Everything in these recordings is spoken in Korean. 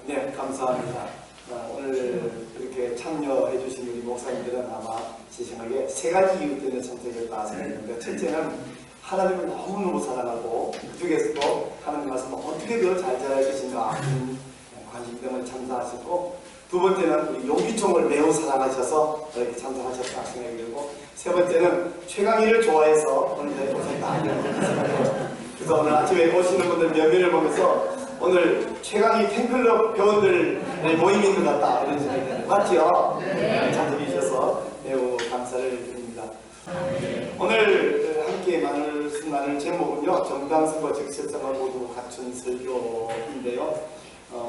네, 감사합니다. 오늘 이렇게 참여해 주신 우리 목사님들은 아마 제 생각에 세 가지 이유 때문에 선택했다 생각했는데, 첫째는 하나님을 너무너무 사랑하고 그중에서도 하나님 말씀을 어떻게 더 잘 전할 것인가 관심 때문에 참석하셨고, 두 번째는 우리 용기총을 매우 사랑하셔서 이렇게 참석하셨다 생각이 들고, 세 번째는 최강희를 좋아해서 오늘 자리에 오셨다 생각해요. 그래서 오늘 아침에 오시는 분들 몇 명을 보면서 오늘 최강희 팬클럽 회원들의 모임이 있는 것 같다 이런 생각이 드는데 맞죠? 네. 참석해 주셔서 매우 감사를 드립니다. 오늘 함께 나눌 제목은요, 정당성과 적절성을 모두 갖춘 설교인데요.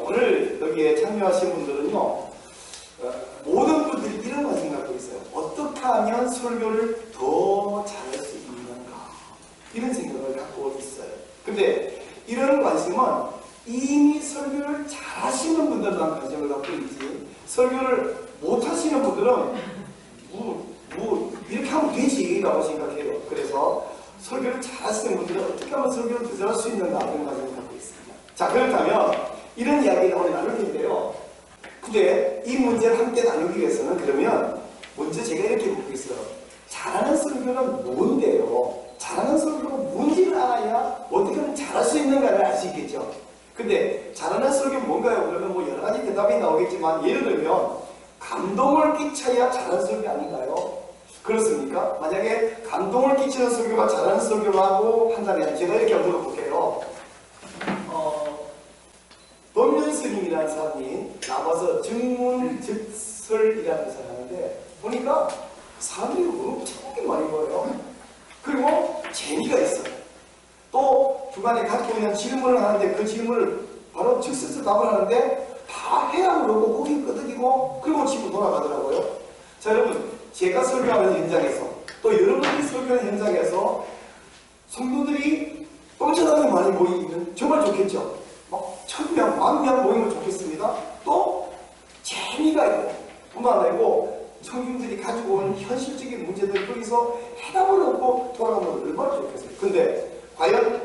오늘 여기에 참여하신 분들은요, 모든 분들이 이런 관심 갖고 있어요. 어떻게 하면 설교를 더 잘할 수 있는가, 이런 생각을 갖고 있어요. 근데 이런 관심은 이미 설교를 잘하시는 분들만 관심을 갖고 있지, 설교를 못하시는 분들은 이렇게 하면 되지 라고 생각해요. 그래서 설교를 잘하시는 분들은 어떻게 하면 설교를 더 잘할 수 있는가, 이런 관심을 갖고 있습니다. 자, 그렇다면 이런 이야기를 오늘 나눌 텐데요. 근데 이 문제를 함께 나누기 위해서는 그러면 먼저 제가 이렇게 묻고 있어요. 잘하는 설교는 뭔데요? 잘하는 설교가 뭔지를 알아야 어떻게 하면 잘할 수 있는가를 알 수 있겠죠. 근데 잘하는 설교는 뭔가요? 그러면 뭐 여러 가지 대답이 나오겠지만, 예를 들면 감동을 끼쳐야 잘하는 설교 아닌가요? 그렇습니까? 만약에 감동을 끼치는 설교가 잘하는 설교라고 한다면 제가 이렇게 한번 물어볼게요. 법륜 스님이라는 사람이 나와서 증문즉설이라는 사람인데, 보니까 사람들이 엄청 많이 보여요. 그리고 재미가 있어요. 또 중간에 갖고 있는 질문을 하는데 그 질문을 바로 즉석에서 답을 하는데 다 해야 그러고 고개 끄덕이고 그리고 집으로 돌아가더라고요. 자, 여러분, 제가 설교하는 현장에서 또 여러분들이 설교하는 현장에서 성도들이 엄청나게 많이 모이면 정말 좋겠죠. 막 1000명, 10,000명 모이면 좋겠습니다. 또 재미가 있고 뿐만 아니고 청중들이 가지고 온 현실적인 문제들 거기서 해답을 얻고 돌아가면 얼마나 좋겠어요. 근데 과연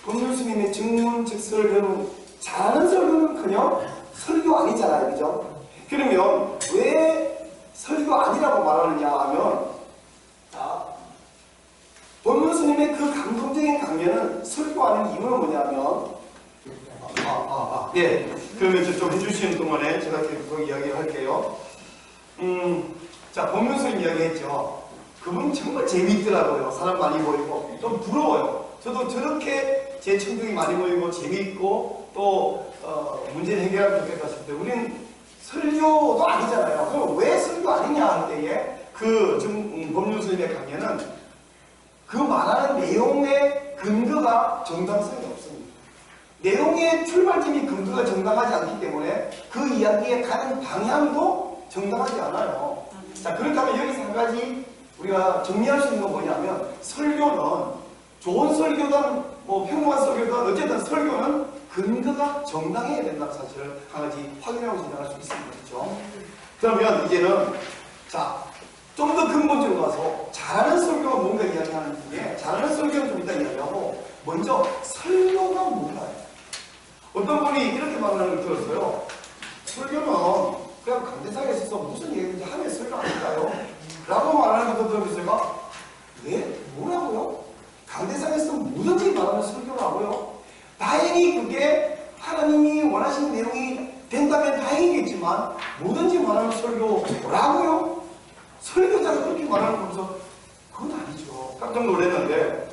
법륜 스님의 증문즉설을 배우는 잘하는 설교는커녕 설교 아니잖아요, 그죠? 그러면 왜 설교 아니라고 말하느냐 하면, 법륜 스님의 그 감동적인 강연은 설교 아닌 이유는 뭐냐면, 예, 그러면 좀 해주시는 동안에 제가 계속 이야기를 할게요. 자, 법륜 스님 이야기했죠. 그분 정말 재미있더라고요. 사람 많이 보이고 좀 부러워요. 저도 저렇게 제 청중이 많이 모이고 재미있고 또 문제를 해결하면 좋겠다 싶을 때, 우리는 설교도 아니잖아요. 그럼 왜 설교 아니냐 할 때에 그 법륜 스님의 강연은 그 말하는 내용의 근거가 정당성이 없습니다. 내용의 출발점이 근거가 정당하지 않기 때문에 그 이야기에 가는 방향도 정당하지 않아요. 자, 그렇다면 여기서 한 가지 우리가 정리할 수 있는 건 뭐냐면, 설교는 좋은 설교든 뭐 평범한 설교든 어쨌든 설교는 근거가 정당해야 된다는 사실을 한 가지 확인하고 진행할 수 있습니다. 그렇죠? 그러면 이제는 자, 좀 더 근본적으로 가서 잘하는 설교가 뭔가 이야기하는 중에, 잘하는 설교는 좀 이따 이야기하고, 먼저 설교가 뭔가요? 어떤 분이 이렇게 말하는 걸 들었어요. 설교는 그냥 강대상에 있어서 무슨 얘기인지 하면 설교 아닐까요? 라고 말하는 것도 들으면서 제가, 네? 뭐라고요? 강대상에서 뭐든지 말하면 설교라고요? 다행히 그게 하나님이 원하시는 내용이 된다면 다행이겠지만, 뭐든지 말하면 설교라고요? 설교자가 그렇게 말하는 거 보면서 그건 아니죠. 깜짝 놀랐는데,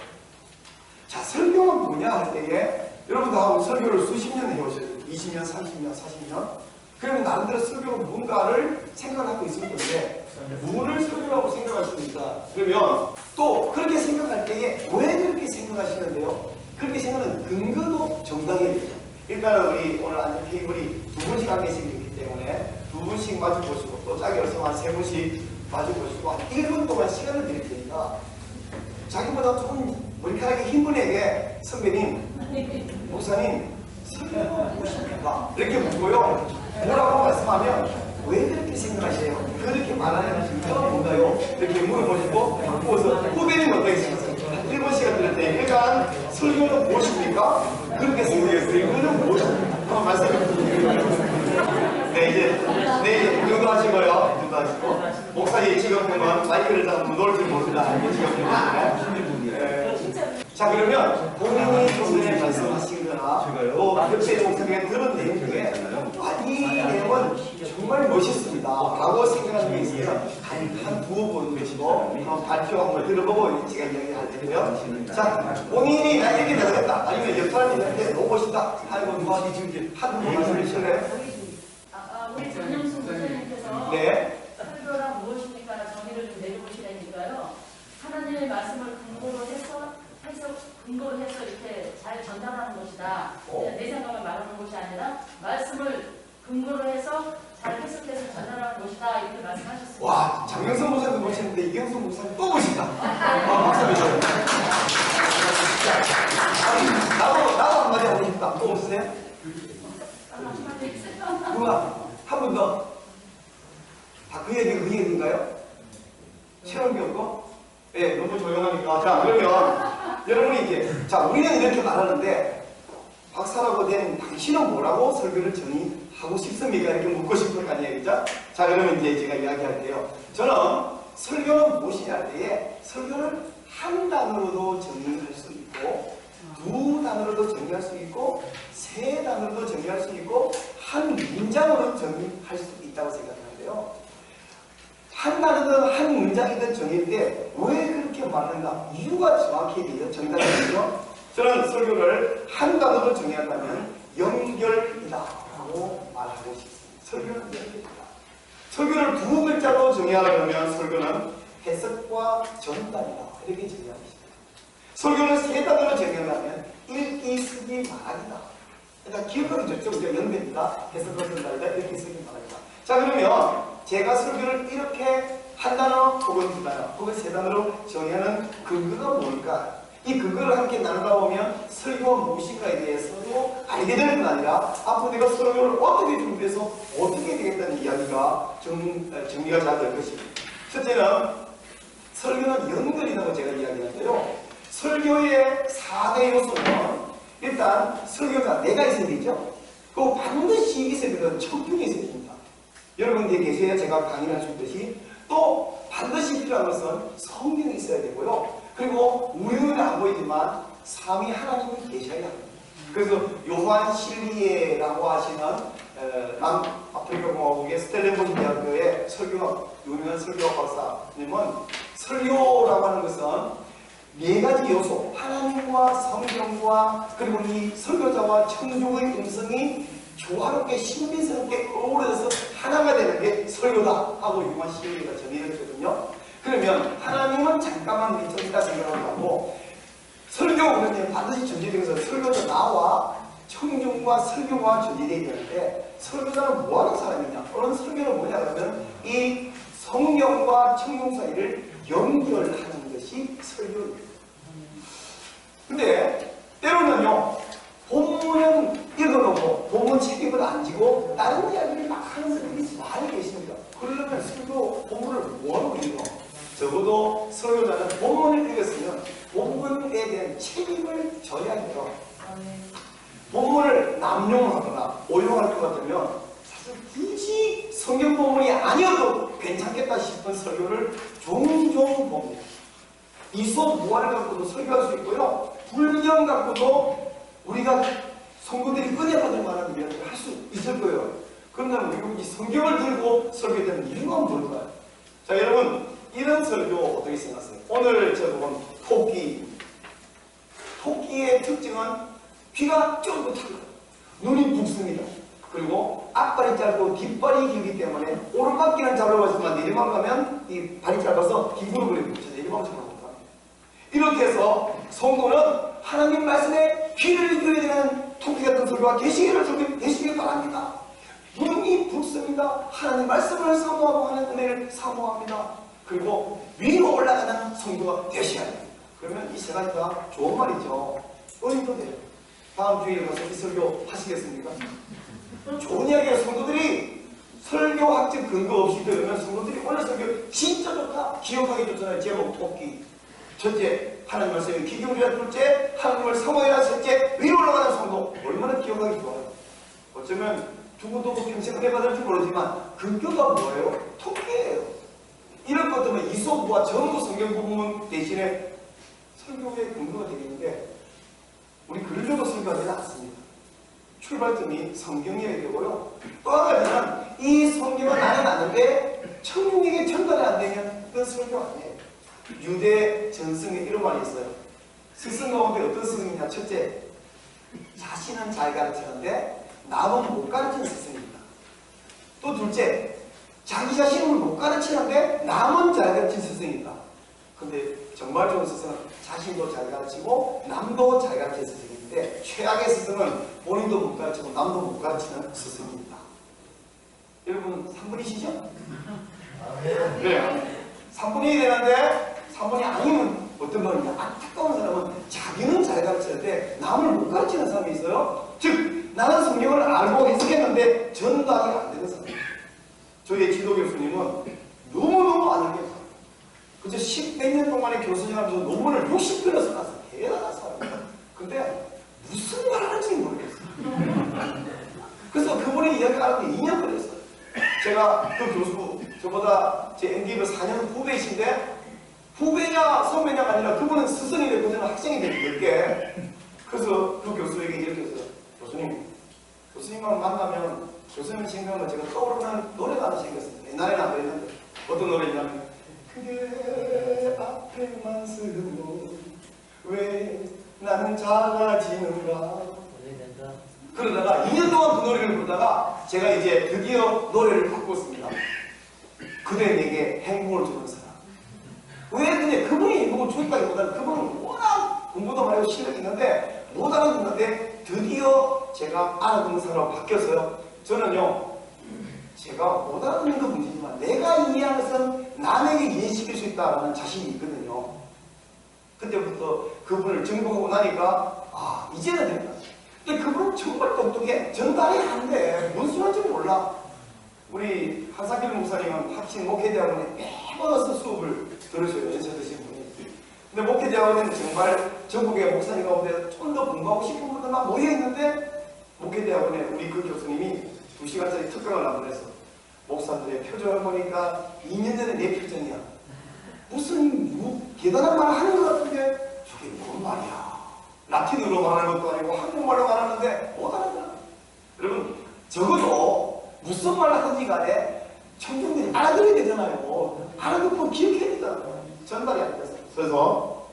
자, 설교는 뭐냐 할 때에 여러분 다 설교를 수십 년 해오셔요. 20년, 30년, 40년. 그러면 나름대로 설교는 뭔가를 생각하고 있을 건데, 무엇을 설교라고 생각하십니까? 그러면 또 그렇게 생각할 때에 왜 그렇게 생각하시는데요? 그렇게 생각하는 근거도 정당해야 되죠. 일단은 우리 오늘 앉은 테이블이 두 분씩 한 개씩 있기 때문에 두 분씩 마주 보시고, 또 짝이 없으면 한 세 분씩 마주 보시고, 한 1분 동안 시간을 드릴 테니까 자기보다 좀 머리카락이 흰 분에게, 선배님, 목사님, 설교가 무엇입니까? 이렇게 묻고요. 뭐라고 말씀하면 왜 그렇게 생각하세요? 그렇게 말하는 이유가 뭔가요? 이렇게 물어보시고 바꾸어서 후배님 어떻게 생각하세요? 1번 시간 드릴 때 일단 설교는 무엇입니까? 그렇게 생각했어요. 이거는 무엇입니까? 한번 말씀해 주세요. 선생님은 마이크를 잡으면 놀지 모른다. 자, 그러면 본인이 좀 전에 말씀하신 거나 또 옆에 동생이 들은 내용 중에 이 내용은 정말 멋있습니다. 라고 생각하는 게 있어요. 한 두어 번 계시고 발표 한번 들어보고 제가 이야기할 텐데요. 자, 본인이 나 이렇게 되겠다. 아니면 옆 사람이 로봇이다. 아이고 누가 지금 한두 번 말씀해 주실래요? 우리 전영숙 목사님께서 네. 설교란 무엇입니까? 정의를 좀 내려보시라니까요. 하나님의 말씀을 근거로 해서 이렇게 잘 전달하는 것이다. 그냥 내 생각을 말하는 것이 아니라 말씀을 근거로 해서 잘 해석해서 전달하는 것이다. 이렇게 말씀하셨습니다. 와, 장영선 목사님도 보시는데 이경선 목사님 또 보신다. 박수 주세요. 나도 한마디 하고 싶다. 또 없으세요? 누가? 한 분 더. 그 얘기인가요? 최원경 거? 네, 너무 조용하니까. 자, 그러면 여러분이 이제, 자, 우리는 이렇게 말하는데, 박사라고 된 당신은 뭐라고 설교를 정의하고 싶습니까? 이렇게 묻고 싶은 거 아니에요, 그죠? 자, 그러면 이제 제가 이야기할게요. 저는 설교는 무엇이냐 할 때에 설교를 한 단어로도 정의할 수 있고, 두 단어로도 정의할 수 있고, 세 단어로도 정의할 수 있고, 한 문장으로 정의할 수 있다고 생각하는데요. 한 단어든 한 문장이든 정의인데 왜 그렇게 말하는가? 이유가 정확히 정답이죠. 저는 설교를 한 단어로 정의한다면 연결이다 라고 말하고 싶습니다. 설교는 연결이다. 설교를 두 글자로 정의하려면 설교는 해석과 전달이다. 이렇게 정의하고 싶습니다. 설교를 세 단어로 정의하려면 읽기, 쓰기, 말하기다. 그러니까 기억은 저쪽 연결이다. 해석과 전달이다. 읽기, 쓰기, 말하기다. 자, 그러면 제가 설교를 이렇게 한 단어 혹은 두 단어 혹은 세 단어로 정의하는 근거가 뭘까? 이 근거를 함께 나누다 보면 설교가 무엇인가에 대해서도 알게 되는 건 아니라 앞으로 내가 설교를 어떻게 준비해서 어떻게 되겠다는 이야기가 정리가 잘 될 것입니다. 첫째는 설교는 연결이라고 제가 이야기하는데요. 설교의 4대 요소는 일단 설교가 내가 있어야 되죠. 그리고 반드시 있어야 되는 청중이 있어야 됩니다. 여러분들이 계세요. 제가 강의를 하셨듯이 또 반드시 필요한 것은 성경이 있어야 되고요. 그리고 우리 눈에 안 보이지만 삼위 하나님이 계셔야 합니다. 그래서 요한 실리에라고 하시는 남아프리카 공화국의 스텔렌보시 대학교의 유명한 설교학 박사님은 설교라고 하는 것은 네 가지 요소, 하나님과 성경과 그리고 이 설교자와 청중의 음성이 조화롭게 신비스럽게 어우러져서 하나가 되는 게 설교다 하고 유한 시인이가 정의를 했거든요. 그러면 하나님은 잠깐만 미쳐있다 생각을 하고 설교 그러면 반드시 전제되어서 설교자 나와 청중과 설교가 전제되어야 되는데 설교자는 뭐하는 사람이냐? 그런 설교는 뭐냐 그러면 이 성경과 청중 사이를 연결하는 것이 설교입니다. 근데 때로는요 본문은 읽어놓고 본문 책임을 안 지고 다른 이야기를 막 하는 사람들이 많이 계십니다. 그러려면 설교 본문을 뭐하러 읽어? 적어도 설교자는 본문을 읽었으면 본문에 대한 책임을 져야 해요. 본문을 남용하거나 오용할 것 같으면 사실 굳이 성경 본문이 아니어도 괜찮겠다 싶은 설교를 종종 봅니다. 이 수업 무한을 갖고도 설교할 수 있고요. 불경 갖고도 우리가 성도들이 은혜 받을 만한 이야기를 할 수 있을 거예요. 그런다면 우리가 이 성경을 들고 설교되는 이유가 뭘까요? 자, 여러분 이런 설교 어떻게 생각하세요? 오늘 제가 본 토끼의 특징은 귀가 쫑긋합니다. 눈이 붓습니다. 그리고 앞발이 짧고 뒷발이 길기 때문에 오르막길은 잘 올라가지만 내리막 가면 이 발이 짧아서 기구를 붙여서 내리막을 잘 못합니다. 이렇게 해서 성도는 하나님 말씀에 귀를 기울여야 되는 토끼 같은 설교와 계시기를 되시길 바랍니다. 눈이 붓습니다. 하나님 말씀을 사모하고 하는 은혜를 사모합니다. 그리고 위로 올라가는 성도가 되셔야 됩니다. 그러면 이 세 가지 다 좋은 말이죠. 은혜도 돼요. 다음 주일에 가서 이 설교 하시겠습니까? 좋은 이야기예요. 성도들이 설교학적 근거 없이 들으면 성도들이 오늘 설교 진짜 좋다. 기억하기 좋잖아요. 제목 토끼. 첫째, 하나님 말씀에 귀 기울이라. 둘째, 하나님을 사모해라. 셋째, 위로 올라가는 성도. 얼마나 기억하기 좋아요. 어쩌면 두고두고 평생 은혜 받을지 모르지만 근거가 뭐예요? 토끼예요. 이런 것 때문에 이소부와 전부 성경 부분 대신에 설교의 근거가 되겠는데 우리 글로도 설교하지는 않습니다. 출발점이 성경이어야 되고요. 또 한 가지는 이 성경은 나는 아는데 청중에게 전달이 안 되면 그건 설교 아니에요. 유대 전승에 이런 말이 있어요. 스승 가운데 어떤 스승이냐? 첫째, 자신은 잘 가르치는데 남은 못 가르치는 스승입니다. 또 둘째, 자기 자신을 못 가르치는데 남은 잘 가르치는 스승입니다. 근데 정말 좋은 스승은 자신도 잘 가르치고 남도 잘 가르치는 스승인데 최악의 스승은 본인도 못 가르치고 남도 못 가르치는 스승입니다. 여러분 3분이시죠? 네. 3분이 되는데 3분이 아니면 어떤 말이냐? 안타까운 사람은 자기는 잘 가르치는데 남을 못 가르치는 사람이 있어요. 즉 나는 성경을 알고 해석했는데 전달이 안 되는 사람입니다. 저희의 지도 교수님은 너무너무 아는 게 없어요. 그저 10몇 년 동안의 교수생활하면서 논문을 60편을 써놨어요. 대단한 사람입니다. 근데 무슨 말 하는지 모르겠어요. 그래서 그분의 이야기를 하는데 2년 걸렸어요. 제가 그 교수, 저보다 제 MDB 4년 후배이신데 후배냐 선배냐가 아니라 그분은 스승이 됐고 저는 학생이 됐게. 그래서 그 교수에게 이렇게 했어요. 교수님만 만나면 교수님 생각하면 제가 떠오르는 노래가 하나 생겼습니다. 옛날에는 안 그랬는데 어떤 노래냐면 그대 앞에만 서도 왜 나는 작아지는가. 그러다가 2년 동안 그 노래를 부르다가 제가 이제 드디어 노래를 바꿨습니다. 그대 내게 행복을 주는 사람. 왜 근데 그분이 행복을 주었다기보다는 그분은 워낙 공부도 많이 하고 실력이 있는데 못 알아듣는데 드디어 제가 알아듣는 사람으로 바뀌었어요. 저는요, 제가 못 알아듣는 건 문제지만 내가 이해하는 것은 남에게 이해시킬 수 있다는 자신이 있거든요. 그때부터 그분을 정복하고 나니까 아, 이제는 된다. 근데 그분은 정말 똑똑해. 전달이 안 돼. 무슨 소리인지 몰라. 우리 한상길 목사님은 학신 목회대학원에 매번 와서 수업을 들으셔요. 연세 드신 분이. 근데 목회대학원에는 정말 전국의 목사님 가운데 좀 더 공부하고 싶은 분들 막 모여있는데 목회대학원에 우리 그 교수님이 2시간짜리 특강을 나보내서 목사들의 표정을 보니까 2년 전에 내 표정이야. 무슨 대단한 말 하는 것 같은데 저게 뭔 말이야. 라틴어로 말하는 것도 아니고 한국말로 말하는데 못 알아듣나. 여러분 적어도 무슨 말 하든지 간에 청중들이 알아들어야 되잖아요. 알아듣고 기억해야 되잖아요. 전달이 안 됐어요. 그래서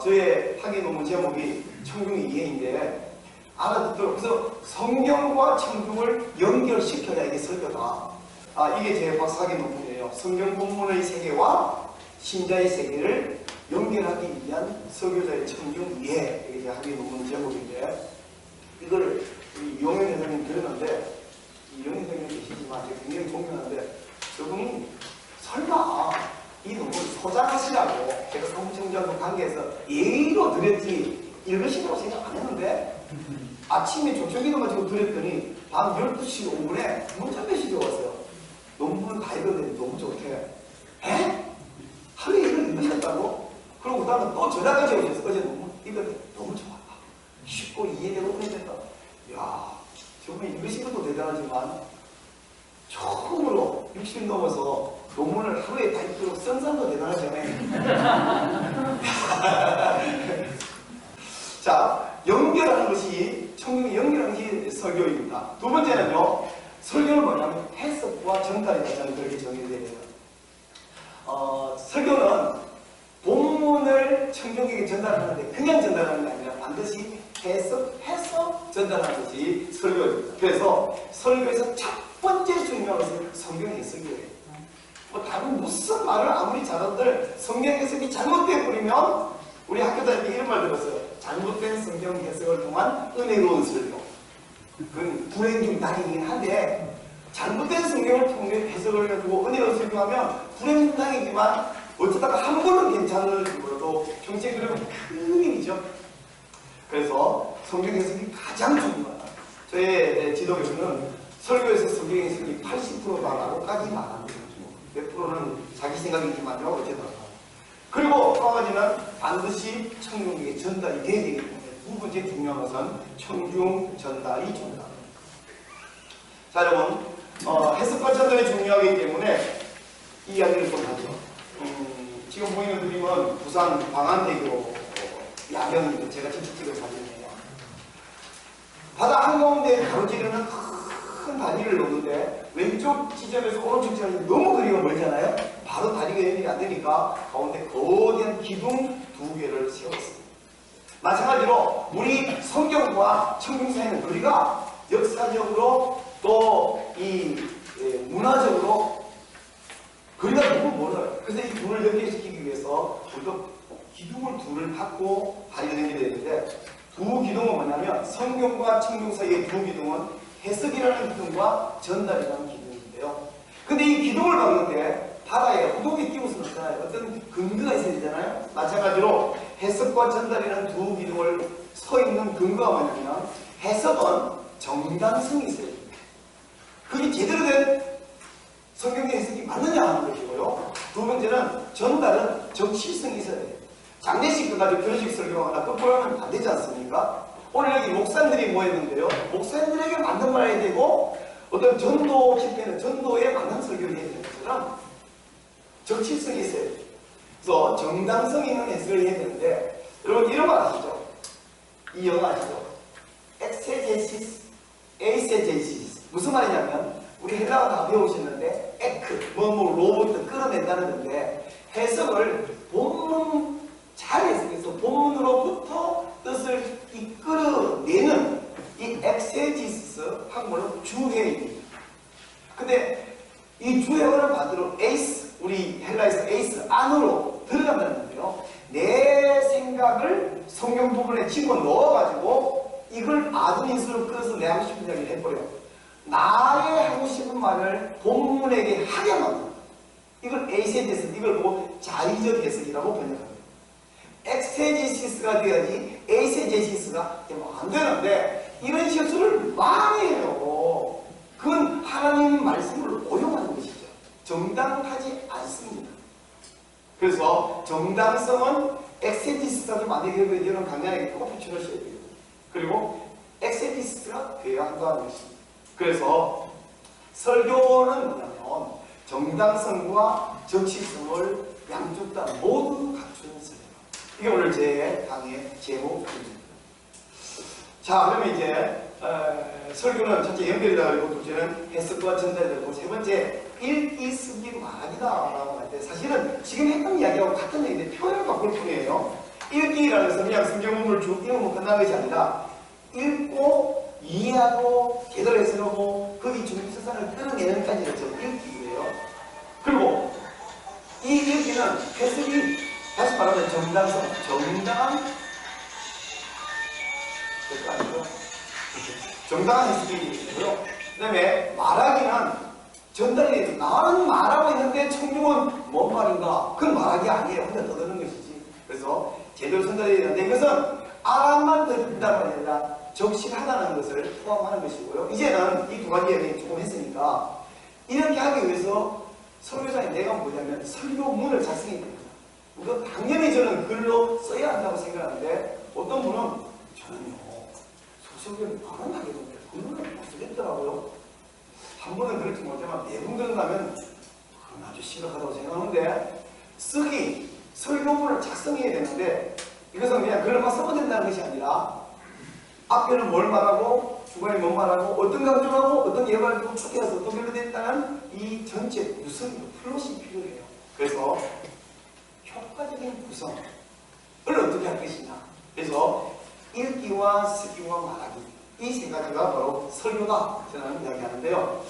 저의 학위 논문 제목이 청중의 이해인데 알아듣도록. 그래서 성경과 청중을 연결시켜야 이게 설교다. 이게 제 박사학위 논문이에요. 성경 본문의 세계와 신자의 세계를 연결하기 위한 설교자의 청중 이해. 이게 제 학위 논문 제목인데 이걸 우리 이용현 회장님 들었는데 이용현 회장님 계시지만 제가 굉장히 존경하는데 저분이 설마 이 논문을 소장하시라고 제가 사무총장과 관계해서 예의로 드렸지 읽으시라고 생각 안 했는데 아침에 조청기도만 지고 드렸더니 밤 12시 5분에 문자 메시지가 왔어요. 논문은 다 읽었는데 너무 좋대. 에? 하루에 이걸 읽으셨다고? 그리고 그 다음에 또 전화까지 오셨어. 어제 논문 읽었는데 너무 좋았다. 쉽고 이해되고 그랬다. 이야, 저분이 읽으신 것도 대단하지만 처음으로 60 넘어서 논문을 하루에 다 읽도록 선상도 대단하잖아요. 자, 연결하는 것이 청중이 연결하는 것이 설교입니다. 두 번째는요, 설교는 뭐냐면 해석과 전달이다. 저는 그렇게 정의되어요. 설교는 본문을 청중에게 전달하는데 그냥 전달하는 게 아니라 반드시 해석해서 전달하는 것이 설교입니다. 그래서 설교에서 첫 번째 중요한 것은 성경 해석이에요. 뭐 다른 무슨 말을 아무리 잘한들 성경 해석이 잘못되어 버리면 우리 학교 다닐 때 이런 말 들었어요. 잘못된 성경 해석을 통한 은혜로운 설교. 그건 불행 중 다행이긴 한데 잘못된 성경을 통해 해석을 해주고 은혜로운 설교하면 불행 중 다행이지만 어쩌다가 한 번은 괜찮을 정도로 평생 그러면 큰 일이죠. 그래서 성경 해석이 가장 중요하다. 저의 지도교수는 설교에서 성경 해석이 80%다라고까지 말합니다. 몇 프로는 자기 생각이지만요. 어쨌든. 그리고 또 한 가지는 반드시 청중에게 전달이 돼야 되기 때문에 두 번째 중요한 것은 청중 전달이 중요합니다. 자, 여러분 해석과 전달이 중요하기 때문에 이 이야기를 좀 지금 보이는 그림은 부산 광안대교 야경인데 제가 직접 찍은 사진이에요. 바다 한가운데 가로지르는 큰 다리를 놓는데 왼쪽 지점에서 오른쪽 지점이 너무 거리가 멀잖아요. 바로 다리가 연결이 안 되니까 가운데 거대한 기둥 2개를 세웠습니다. 마찬가지로 우리 성경과 청중사에는 거리가 역사적으로 또 이 문화적으로 거리가 너무 멀어요. 그래서 이 둘을 연결시키기 위해서 우리가 기둥을 둘을 받고 다리가 연결이 되는데 두 기둥은 뭐냐면 성경과 청중 사이의 두 기둥은 해석이라는 기둥과 전달이라는 기둥인데요. 근데 이 기둥을 박는데 바다에 호동이 띄우서는 없잖아요. 어떤 근거가 있어야 되잖아요. 마찬가지로 해석과 전달이라는 두 기둥을 서 있는 근거가 뭐냐면 해석은 정당성이 있어야 됩니다. 그게 제대로 된 성경의 해석이 맞느냐 하는 것이고요. 두 번째는 전달은 정치성이 있어야 돼요. 장례식 가지고 결혼식 설교하거나 거꾸로 하면 안 되지 않습니까? 오늘 여기 목사님들이 모였는데요. 목사님들에게 맞는 말 해야 되고 어떤 전도 집회는 전도에 맞는 설교를 해야 되는 것처럼 정치성이 있어야 돼요. 그래서 정당성 있는 해석을 해야 되는데 여러분 이런 말 아시죠? 이 영어 아시죠? 엑세제시스, 에이세제시스 무슨 말이냐면 우리 헬라어 다 배우셨는데 에크, 로봇 끌어낸다는 건데 해석을 본문 잘 해석해서 본문으로부터 뜻을 이끌어내는 이 엑세지스 한국말로 주해입니다. 근데 이 주해어를 반대로 에이스, 우리 헬라에서 에이스 안으로 들어간다는 건데요. 내 생각을 성경 부분에 집어넣어가지고 이걸 아드니스로 끌어서 내 하고 싶은 이야기를 해버려요. 나의 하고 싶은 말을 본문에게 하게 만든다. 이걸 에이세제스, 이걸 보고 자의적 해석이라고 번역합니다. 엑세제시스가 돼야지 에이세제시스가 되면 안 되는데 이런 실수를 많이 해요. 그건 하나님 말씀을 오용하는 것이죠. 정당하지 않습니다. 그래서 정당성은 엑세제시스가 좀 안 되게 이런 강단에게 꼭 붙여주셔야 돼요. 그리고 엑세제시스가 돼야 한다는 것입니다. 그래서 설교는 뭐냐면 정당성과 정치성을 양쪽 다 모두 갖춘 설교. 이게 오늘 제 강의의 제목입니다. 자, 그러면 이제 설교는 첫째 연결이다 그리고 둘째는 해석과 전달이 되고 세 번째 읽기, 쓰기, 말이다라고 할 때 사실은 지금 했던 이야기하고 같은 얘기인데 표현을 바꿀 뿐이에요. 읽기라는 것은 그냥 성경문을 쭉 읽으면 끝나는 것이 아니라 읽고 이해하고 제대로 해석하고 거기 주는 세상을 끌어내는 까지가 저 읽기예요. 그리고 이 읽기는 해석이 다시 말하면 정당성, 정당한 정당한 해석이 되고요. 그 다음에 말하기는 전달이 돼서 나는 말하고 있는데 청중은 뭔 말인가? 그건 말하기 아니에요. 혼자 떠드는 것이지. 그래서 제대로 전달이 되는데 이것은 알아만 듣는다는 게 아니라 적실하다는 것을 포함하는 것이고요. 이제는 이 두 가지 얘기 조금 했으니까 이렇게 하기 위해서 설교자의 내가 뭐냐면 설교문을 작성해야 됩니다. 그건 당연히 저는 글로 써야 한다고 생각하는데 어떤 분은 저는요 소설교를 발언하게 되는데 글로는 못 쓰겠더라고요. 한 번은 그렇지 못하면 4번 들어가면 그건 아주 심각하다고 생각하는데 쓰기, 설교문을 작성해야 되는데 이것은 그냥 글로만 써도 된다는 것이 아니라 앞에는 뭘 말하고 중간에 뭘 말하고 어떤 강조하고 어떤 예발을 두고 쭉 해서 어떤 결로 됐다는 이 전체 구성, 플롯이 필요해요. 그래서 효과적인 구성을 어떻게 할 것이냐. 그래서 읽기와 쓰기와 말하기 이 세 가지가 바로 설교다 저는 이야기하는데요.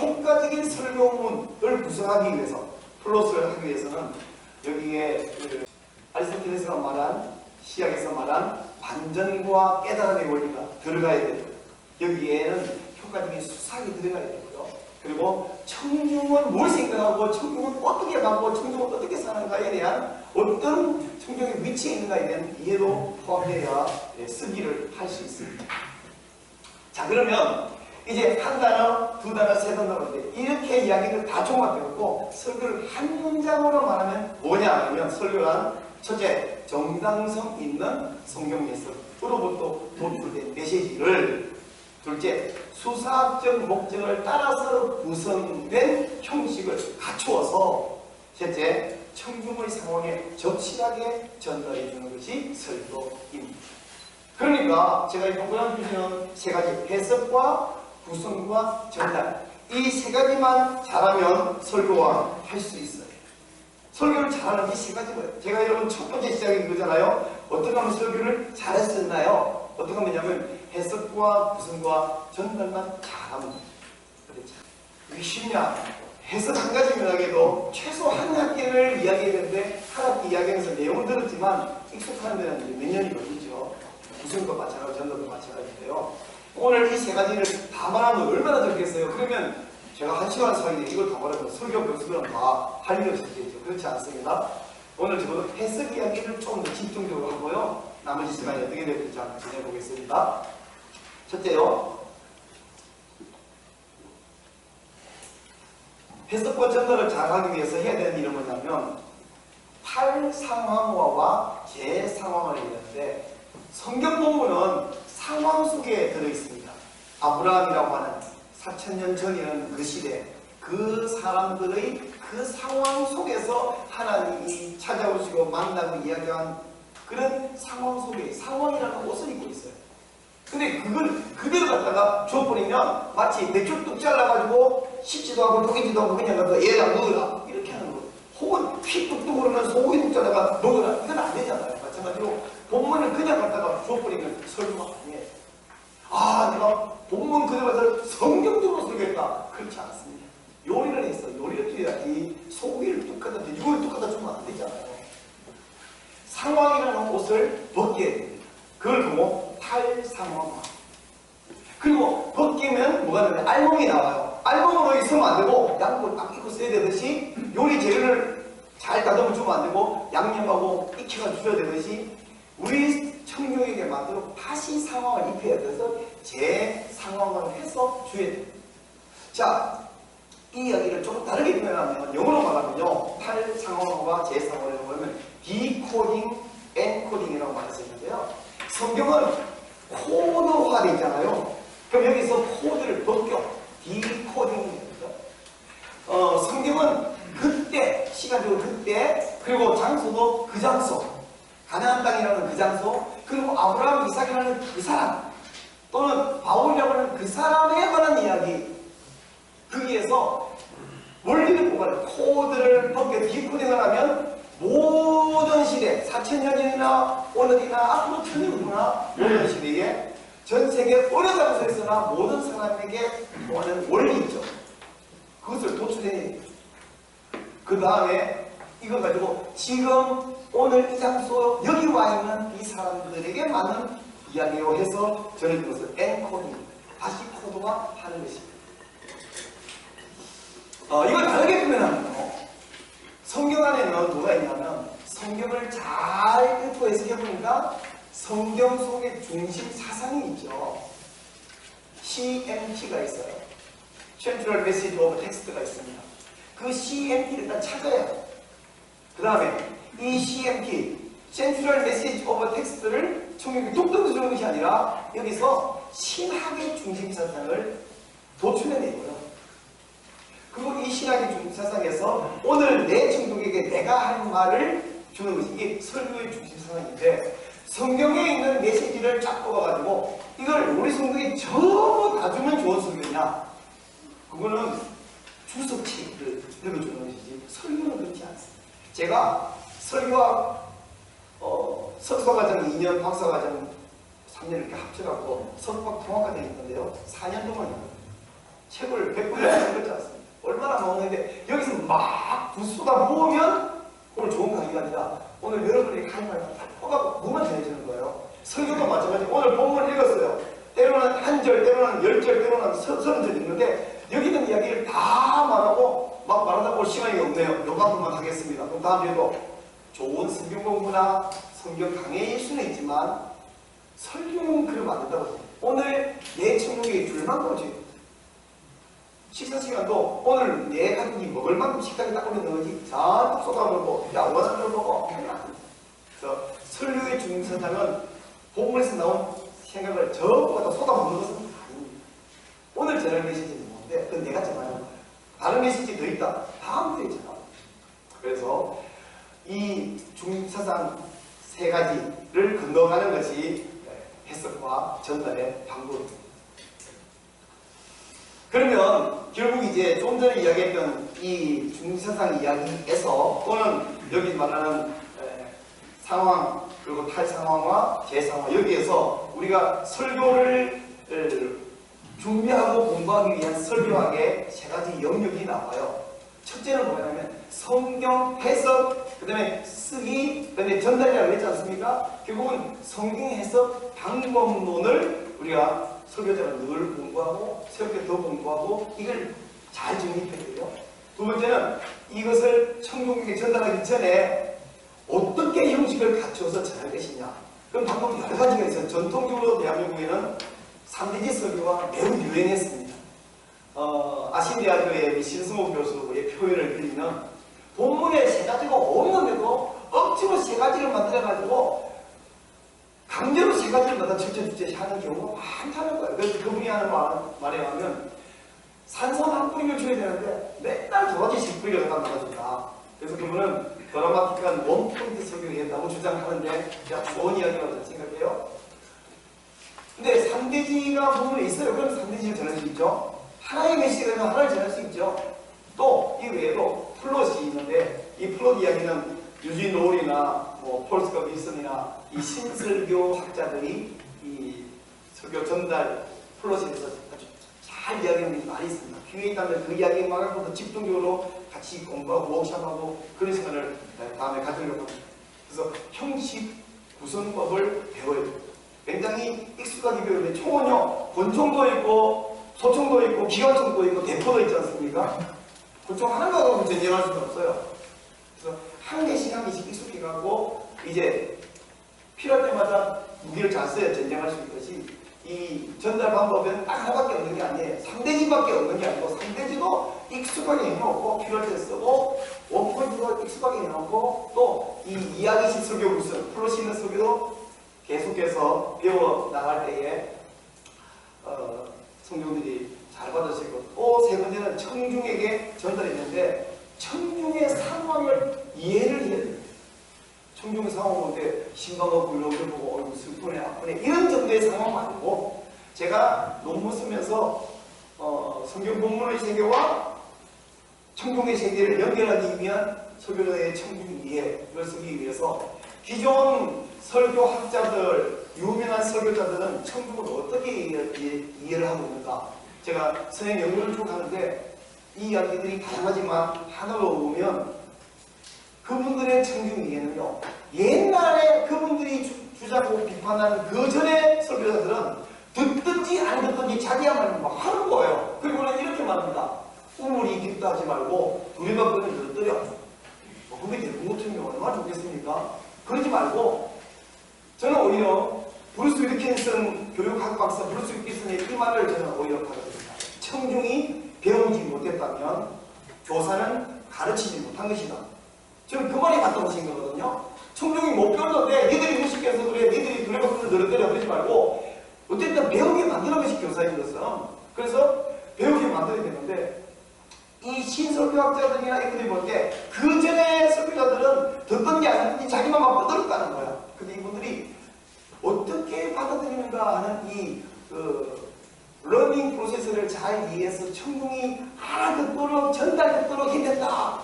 효과적인 설교문을 구성하기 위해서 플롯을 하기 위해서는 여기에 아리스토텔레스가 말한 시약에서 말한 반전과 깨달음의 원리가 들어가야 돼요. 여기에는 효과적인 수사가 들어가야 되고요. 그리고 청중은 뭘 생각하고 청중은 어떻게 가고 청중은 어떻게 사는가에 대한 어떤 청중의 위치에 있는가에 대한 이해도 포함되어야 쓰기를 할 수 있습니다. 자, 그러면 이제 한 단어, 두 단어, 세 단어인데 이렇게 이야기를 다 종합해갖고 설교를 한 문장으로 말하면 뭐냐 하면 설교란 첫째, 정당성 있는 성경 해석으로부터 도출된 메시지를 둘째, 수사학적 목적을 따라서 구성된 형식을 갖추어서 셋째, 청중의 상황에 적실하게 전달해 주는 것이 설교입니다. 그러니까 제가 이 본문에 주시는 세 가지 해석과 구성과 전달 이 세 가지만 잘하면 설교와 할 수 있어요. 설교를 잘하는 이 세 가지예요. 제가 여러분 첫 번째 시작이 그거잖아요. 어떻게 하면 설교를 잘했었나요? 어떻게 하면 해석과 구성과 전달만 잘하면 그렇죠. 그게 쉽냐? 해석 한 가지만 하게도 최소 한 학기를 이야기했는데 한 학기 이야기하면서 내용을 들었지만 익숙하는 데는 몇 년이 걸리죠. 구성도 마찬가지고 전달도 마찬가지인데요. 오늘 이 세 가지를 다 말하면 얼마나 좋겠어요. 그러면 제가 1시간 사이에 이걸 다 말하면 설교 교수들은 다 할 일이 없겠죠. 그렇지 않습니다. 오늘 저도 해석 이야기를 좀 더 집중적으로 하고요. 나머지 시간이 어떻게 될지 한번 지내보겠습니다. 첫째요. 해석과 전달을 잘하기 위해서 해야 되는 일은 뭐냐면 탈상황화와 재상황을 얘기하는데 성경 본문은 상황 속에 들어있습니다. 아브라함이라고 하는 4000년 전이라는 그 시대 그 사람들의 그 상황 속에서 하나님이 찾아오시고 만나고 이야기한 그런 상황 속에 상황이라는 옷을 입고 있어요. 근데 그걸 그대로 갖다가 줘버리면 마치 맥주 뚝 잘라가지고 씹지도 않고 녹이지도 않고 그냥 갖다 얘다 먹으라 이렇게 하는 거예요. 혹은 피 뚝뚝 흐르면 소고기 뚝 잘라가 먹으라 이건 안 되잖아요. 마찬가지로 본문을 그냥 갖다가 줘버리면 설교가 아니에요. 아 내가 본문 그대로 가서 성경적으로 설교했다. 그렇지 않습니다. 요리를 했어. 요리를 해야지 소고기를 뚝 갖다 돼지고기를 뚝 갖다 주면 안 되잖아요. 상황이라는 옷을 벗겨야 됩니다. 그걸 보고 탈상황화. 그리고 벗기면 뭐가 되냐? 알몸이 나와요. 알몸으로 있으면 안 되고 양복을 딱 입고 써야 되듯이 요리 재료를 잘 다듬어 주면 안 되고 양념하고 익혀가 주셔야 되듯이 우리 청중에게 맞도록 다시 상황을 입혀야 돼서 재상황을 해서 줘야 됩니다. 자, 이 이야기를 조금 다르게 표현하면 영어로 말하면요. 탈상황과 재상황을 보면 디코딩, 엔코딩이라고 말할 수 있는데요. 성경은 코드화되어 있잖아요. 그럼 여기서 코드를 벗겨 디코딩입니다. 성경은 그때, 시간적으로 그때, 그리고 장소도 그 장소, 가나안 땅이라는 그 장소, 그리고 아브라함, 이삭이라는 그 사람, 또는 바울이라고 하는 그 사람에 관한 이야기, 거기에서 원리를 보고 코드를 벗겨 디코딩을 하면 모든 시대, 4000년 전이나 오늘이나 앞으로 1000년이나 모든 시대에 전 세계 어느 장소에서나 모든 사람에게 통하는 원리 있죠. 그것을 도출해. 그 다음에 이걸 가지고 지금 오늘 이 장소 여기 와 있는 이 사람들에게 맞는 이야기로 해서 저는 이것을 엔코딩, 다시 코드화 하는 것입니다. 이걸 다르게 표현하면요. 성경 안에는 뭐가 있냐면 성경을 잘 읽고 해석해보니까 성경 속에 중심 사상이 있죠. CMT가 있어요. Central Message of Text가 있습니다. 그 CMT를 일단 찾아야 돼요. 그 다음에 이 CMT, Central Message of Text를 청명이 뚝뚝 주는 것이 아니라 여기서 신학의 중심 사상을 도출해내고요. 그리고 이 신학의 중심 사상에서 오늘 내 청중에게 내가 할 말을 주는 것이 이게 설교의 중심 사상인데 성경에 있는 메시지를 쫙 뽑아가지고 이걸 우리 성경에 전부 다 주면 좋은 설교냐? 그거는 주석책을 읽어주는 것이지 설교는 그렇지 않습니다. 제가 설교학 석사과정 2년, 박사과정 3년 이렇게 합쳐갖고 석박 통합과정이 있는데요. 4년 동안 책을 100권을 읽었지 않습니다. 얼마나 많은데 여기서 막 쏟아 부으면 오늘 좋은 강의가 아니라 오늘 여러분에게 할 말만 다 뽑아서 그만 전해주는 거예요. 설교도 마찬가지. 오늘 본문 읽었어요. 때로는 한 절, 때로는 10절, 때로는 30절 읽는데 여기는 이야기를 다 말하고 막 말하다 볼 시간이 없네요. 요만큼만 하겠습니다. 그럼 다음 주에도 좋은 성경 공부나 성경 강의일 수는 있지만 설교는 그러면 안 된다고 해요. 오늘 내 청중에게 줄 만큼 줘요. 식사 시간도 오늘 내 가족이 먹을 만큼 식당에 딱 올리는 거지 잔뜩 쏟아먹고 야 원하는 걸 먹어 하면 안 됩니다. 그래서 설교의 중심사상은 본문에서 나온 생각을 전부 다 쏟아먹는 것은 아닙니다. 오늘 전할 메시지는 뭔데 그건 내가 전하는 거예요. 다른 메시지 더 있다. 다음 주에 전하고. 그래서 이 중사상 세 가지를 건너가는 것이 해석과 전달의 방법입니다. 그러면 결국 이제 좀 전에 이야기했던 이 중사상 이야기에서 또는 여기 말하는 상황 그리고 탈상황과 재상황 여기에서 우리가 설교를 준비하고 공부하기 위한 설교학의 세 가지 영역이 나와요. 첫째는 뭐냐면 성경 해석, 그 다음에 쓰기, 그 다음에 전달이라고 했지 않습니까? 결국은 성경 해석 방법론을 우리가 설교자가 늘 공부하고 새롭게 더 공부하고 이걸 잘 정립해야 돼요. 두 번째는 이것을 청중에게 전달하기 전에 어떻게 형식을 갖춰서 전할 것이냐. 그런 방법이 여러 가지가 있어요. 전통적으로 대한민국에는 3대지 설교가 매우 유행했습니다. 아신대학교의 신승호 교수의 표현을 빌리면 본문에 세 가지가 없는데도 억지로 세 가지를 만들어가지고 강제로 세 가지를 갖다 절제주제 하는 경우가 많다는 거예요. 그래서 그분이 하는 말에 하면 산삼 한 뿌리를 줘야 되는데 맨날 두 가지씩 뿌리를 갖다 나가준다. 그래서 그분은 드라마틱한 원포인트 설교를 했다고 주장하는데 제가 좋은 이야기라고 생각해요. 근데 3대지가 부분에 있어요. 그럼 3대지를 전할 수 있죠. 하나의 메시지가 되면 하나를 전할 수 있죠. 또 이 외에도 플롯이 있는데 이 플롯 이야기는 유진 롤이나 폴스커 윌슨이나 이 신설교 학자들이 이 설교 전달 플롯에 대해서 아주 잘 이야기하는 게 많이 있습니다. 기회에 있다면 그 이야기만을 더 집중적으로 같이 공부하고 워크숍하고 그런 시간을 다음에 가지려고 합니다. 그래서 형식 구성법을 배워야 돼요. 굉장히 익숙하게 배우는데 총은요 권총도 있고 소총도 있고 기관총도 있고 대포도 있지 않습니까? 권총 하나가 가지고 전쟁할 수는 없어요. 그래서 한 개씩 한 개씩 익숙해가고 이제 필요할 때마다 무기를 잘 써야 전쟁할 수 있듯이 이 전달 방법은 딱 하나밖에 없는 게 아니에요. 3대지밖에 없는 게 아니고 3대지도 익숙하게 해놓고 필요할 때 쓰고 원포인트도 익숙하게 해놓고 또 이 이야기식 설교 무슨 플롯이 있는 설교도 계속해서 배워 나갈 때에 성도들이 잘 받으시고 또 세 번째는 청중에게 전달했는데 청중의 상황을 이해를 해야 돼요. 청중의 상황 보는데 심각하고 불러오를 보고 슬프네 아프네 이런 정도의 상황 말고 제가 논문 쓰면서 성경 본문의 세계와 청중의 세계를 연결하기 위한 설교자의 청중 이해를 쓰기 위해서 기존 설교학자들, 유명한 설교자들은 청중을 어떻게 이해를 하고 있는가. 제가 서양 연구를 쭉 하는데 이 이야기들이 다양하지만 하나로 보면 그분들의 청중 이해는요. 옛날에 그분들이 주장하고 비판하는 그 전에 설교자들은 듣든지 안 듣든지 자기야 말고 막 하는 거예요. 그리고는 이렇게 말합니다. 우물이 깊다 하지 말고 두리밥을 늘어뜨려. 그게 대부분 같은 경우 얼마나 좋겠습니까? 그러지 말고 저는 오히려 브루스 윌킨슨 교육학 박사 브루스 윌킨슨의 이 말을 저는 오히려 받아들입니다. 청중이 배우지 못했다면 교사는 가르치지 못한 것이다. 저는 그 말이 맞다고 생각하거든요. 청중이 못 배웠는데 니들이 무식해서 그래 니들이 두레박을 늘어뜨려 그러지 말고 어쨌든 배우게 만드는 것이 교사인 것은 그래서 배우게 만들어야 되는데 이 신설교학자들이나 이분들이 볼 때 그 전에 설교자들은 듣든지 안 듣든지 자기만 막 떠들었다는 거야. 근데 이분들이 어떻게 받아들이는가 하는 이 러닝 프로세스를 잘 이해해서 청중이 알아듣도록 전달듣도록 해낸다.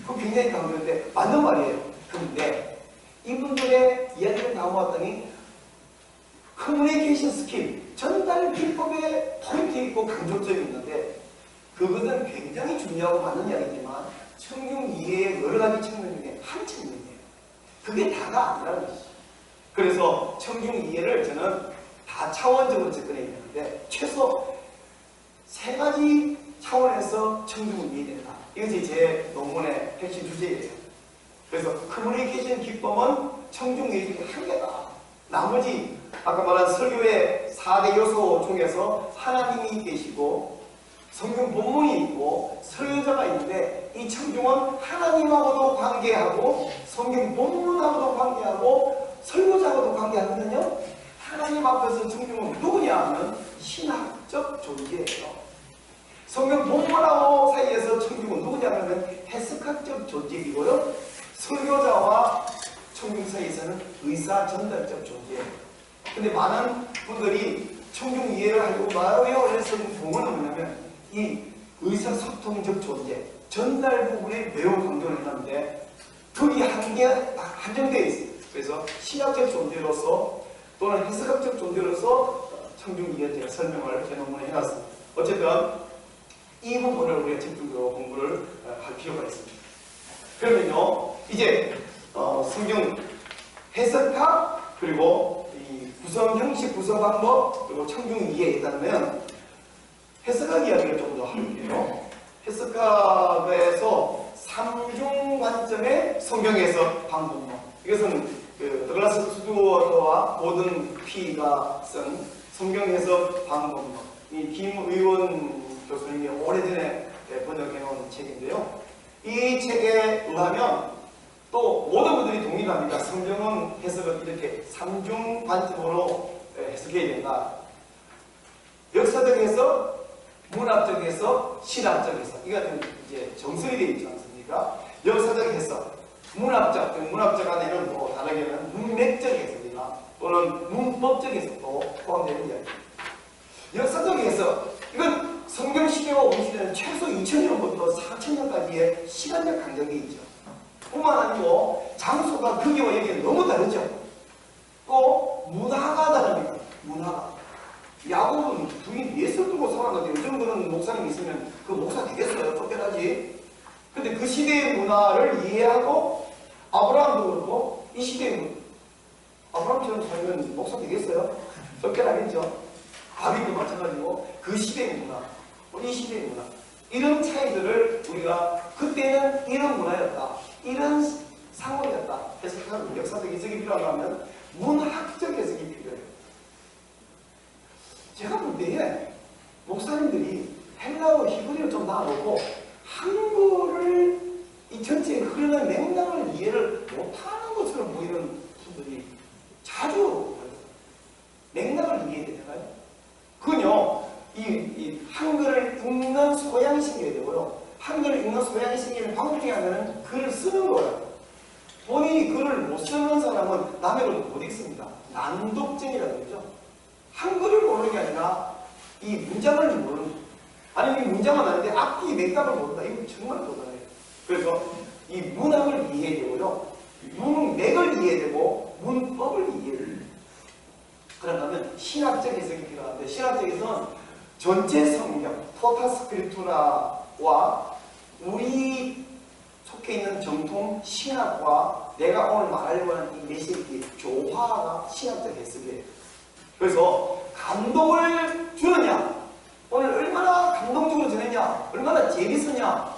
그거 굉장히 강조했는데 맞는 말이에요. 그런데 이분들의 이야기를 다 모았더니 커뮤니케이션 스킬, 전달 기법에 포인트 있고 강조점이 있는데 그것은 굉장히 중요하고 맞는 이야기지만 청중 이해의 여러 가지 측면 중에 한 측면이에요. 그게 다가 아니라는 것이죠. 그래서 청중 이해를 저는 다 차원적으로 접근해야 되는데 최소 세 가지 차원에서 청중을 이해된다. 이것이 제 논문의 핵심 주제예요. 그래서 커뮤니케이션 기법은 청중 이해 중에 한 개다. 나머지 아까 말한 설교의 4대 요소 중에서 하나님이 계시고 성경 본문이 있고 설교자가 있는데 이 청중은 하나님하고도 관계하고 성경 본문하고도 관계하고 설교자하고도 관계하거든요. 하나님 앞에서 청중은 누구냐 하면 신학적 존재예요. 성경 본문하고 사이에서 청중은 누구냐 하면 해석학적 존재이고요. 설교자와 청중 사이에서는 의사 전달적 존재예요. 근데 많은 분들이 청중 이해를 하려고 말해요. 그래서 부분은 뭐냐면 이 의사소통적 존재, 전달 부분에 매우 강조를 했는데 거기 한정되어 있어요. 그래서 신학적 존재로서 또는 해석학적 존재로서 청중 이해에 제가 설명을 제 논문에 해놨습니다. 어쨌든 이 부분을 우리가 집중적으로 공부를 할 필요가 있습니다. 그러면요, 이제 성경 해석학 그리고 이 구성 형식, 구성 방법 그리고 청중 이해에 따르면 해석학 이야기를 좀 더 할게요. 해석학에서 3중 관점의 성경 해석 방법론. 이것은 더글라스 스튜어트와 고든 피가 쓴 성경 해석 방법론. 이 김의원 교수님이 오래전에 번역해 놓은 책인데요. 이 책에 의하면 또 모든 분들이 동의합니다. 성경은 해석을 이렇게 3중 관점으로 해석해야 된다. 역사적 해석, 문학적 해석, 신학적 해석. 이거는 이제 정설이 되어 있지 않습니까? 역사적 해석, 문학적 안에는 뭐 다르게는 문맥적 해석이나 또는 문법적 해석도 포함되는 이야기입니다. 역사적 해석, 이건 성경 시대와 우리 시대는 최소 2000년부터 4000년까지의 시간적 간격이 있죠. 뿐만 아니고 장소가 거기와 여기는 너무 다르죠. 또 문화가 다릅니다. 문화가. 야곱은 부인 넷을 두고 살았는데 요즘 그런 목사님 있으면 그 목사 되겠어요? 쫓겨나지. 근데 그 시대의 문화를 이해하고 아브라함도 그렇고 이 시대의 문화. 아브라함처럼 살면 목사 되겠어요? 쫓겨나겠죠. 다윗도 마찬가지고 그 시대의 문화, 이 시대의 문화. 이런 차이들을 우리가 그때는 이런 문화였다. 이런 상황이었다. 해석하는 역사적 해석이 필요하다면 문학적 해석이 필요해요. 제가 볼 때에 목사님들이 헬라어, 히브리어를 좀 놔놓고 한국어를 이 전체에 흐르는 맥락을 이해를 못하는 것처럼 보이는 분들이 자주 보여요. 맥락을 이해해야 되나요? 그건요, 이 한글을 읽는 소양이 생겨야 되고요. 한글을 읽는 소양이 생기는 방법 중에 하나는 글을 쓰는 거예요. 본인이 글을 못 쓰는 사람은 남의 글을 못 읽습니다. 난독증이라고 그러죠. 한글을 모르는 게 아니라 이 문장을 모르는 거예요. 아니면 이 문장은 아닌데 앞뒤 맥락을 모른다. 이거 정말 대단해요. 그래서 이 문학을 이해해야 되고요. 문맥을 이해해야 되고 문법을 이해해야 돼요. 그러면 신학적 해석이 필요한데 신학적 해석은 전체 성경, 토타 스크립투라와 우리 속해 있는 정통 신학과 내가 오늘 말하려고 하는 이 메시지 조화가 신학적 해석이에요. 그래서 감동을 주느냐, 오늘 얼마나 감동적으로 전했냐, 얼마나 재밌었냐,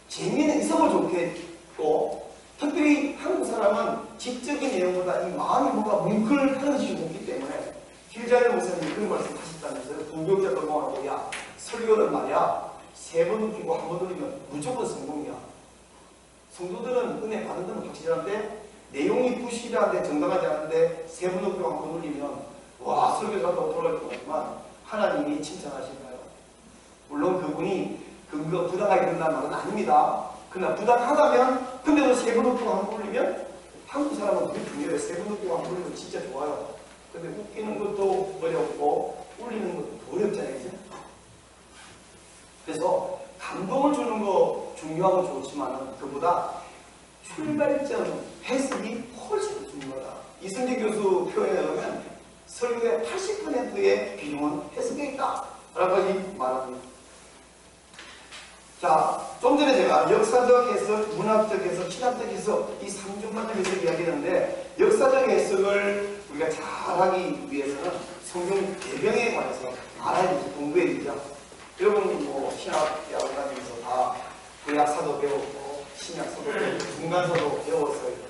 재미있는 이성을 좋게 했고, 특별히 한국 사람은 지적인 내용보다 이 마음이 뭔가 뭉클하는 것이 좋기 때문에 길자의 목사님이 그런 말씀 하셨다면서요. 부교육자 돌아가고, 야, 설교는 말이야, 3번 웃기고 1번 돌리면 무조건 성공이야. 성도들은 은혜 받은 데는 확실한데 내용이 부실한데 정당하지 않은데 3번 웃기고 1번 돌리면 와, 설교 잘한다고 돌아갈 것 같지만 하나님이 칭찬하실까요? 물론 그분이 근거 부당하게 된다는 말은 아닙니다. 그러나 부당하다면 근데도 3번 웃기고 1번 돌리면 한국 사람은 그게 중요해요. 3번 웃기고 1번 돌리면 진짜 좋아요. 근데 웃기는 것도 어렵고 울리는 것도 더 어렵잖아요. 이제? 그래서 감동을 주는 거 중요하고 좋지만 그보다 출발점 해석이 훨씬 중요하다. 이승재 교수 표현에 의하면 설교의 80%의 비중은 해석에 있다 라고 말합니다. 자, 좀 전에 제가 역사적 해석, 문학적 해석, 신학적 해석 이 3중간적 해석 이야기했는데 역사적 해석을 우리가 잘하기 위해서는 성경 배경에 관해서 알아야 되죠. 공부해야 되죠. 여러분 뭐 신학 대학을 다니면서 다 구약사도 배웠고 신약사도 배웠고 중간사도 배웠어요.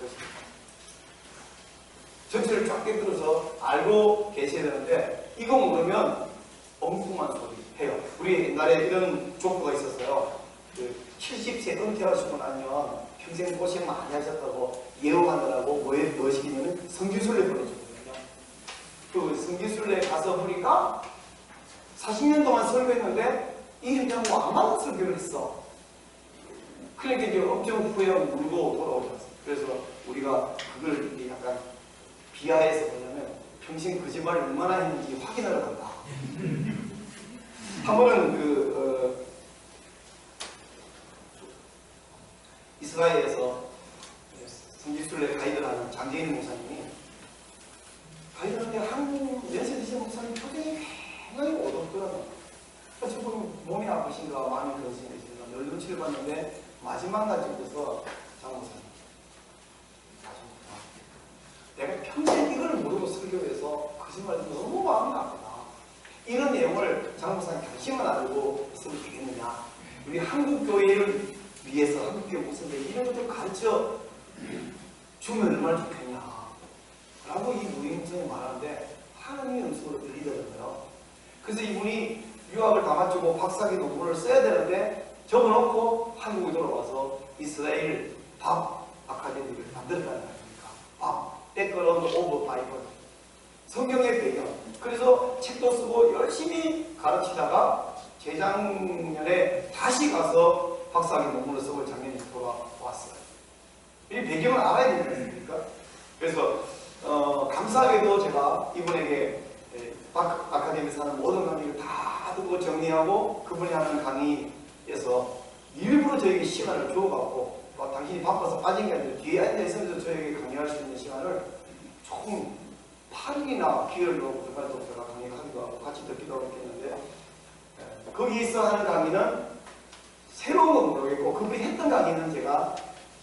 전체를 쫙 깨뜨려서 알고 계셔야 되는데 이거 모르면 엉뚱한 소리 해요. 우리 옛날에 이런 조커가 있었어요. 그 70세 은퇴하시고 나면 평생 고생 많이 하셨다고 예우하느라고 무엇이냐면 성지순례 보내줬거든요. 그 성지순례 가서 보니까 40년 동안 설교했는데 이 현장하고 안 맞는 설교를 했어. 그러니까 이제 엄청 후회하고 울고 돌아오셨어요. 그래서 우리가 그걸 이제 약간 비하해서 보냐면 평생 거짓말을 얼마나 했는지 확인하러 간다. 한 번은 이스라엘에서 성지순례 가이드를 하는 장재인 목사님이 가이드하는데 한국 연세 드신 목사님 표정이 굉장히 어둡더라고요. 지금 몸이 아프신가 마음이 그러신가 늘 눈치를 봤는데 마지막 날쯤에서 장 목사님 내가 평생 이걸 모르고 설교해서 거짓말이 너무 마음이 아프다. 이런 내용을 장 목사님 당신만 알고 있으면 되겠느냐. 우리 한국 교회를 위해서 한국 교회 목사님들 이런 것들 가르쳐 주면 얼마나 좋겠냐 라고 이 무임 목사님이 말하는데 하나님의 음성으로 들리더라고요. 그래서 이분이 유학을 다 마치고 박사학위 논문을 써야 되는데 접어놓고 한국에 돌아와서 이스라엘 밥 아카데미를 만들었다는 거니까 밥, 백그라운드 오브 바이블 성경의 배경. 그래서 책도 쓰고 열심히 가르치다가 재작년에 다시 가서 박사학위 논문을 쓰고 작년에 돌아왔어요. 이 배경을 알아야 되지 않습니까? 그래서 감사하게도 제가 이분에게 아카데미에서 하는 모든 강의를 다 듣고 정리하고 그분이 하는 강의에서 일부러 저에게 시간을 주어갖고 당신이 바빠서 빠진 게 아니라 뒤에 앉아있으면서 저에게 강의할 수 있는 시간을 총 8일이나 기회를 놓고 정말 또 제가 강의하기도 하고 같이 듣기도 하고 했는데 거기서 하는 강의는 새로운 건 모르겠고 그분이 했던 강의는 제가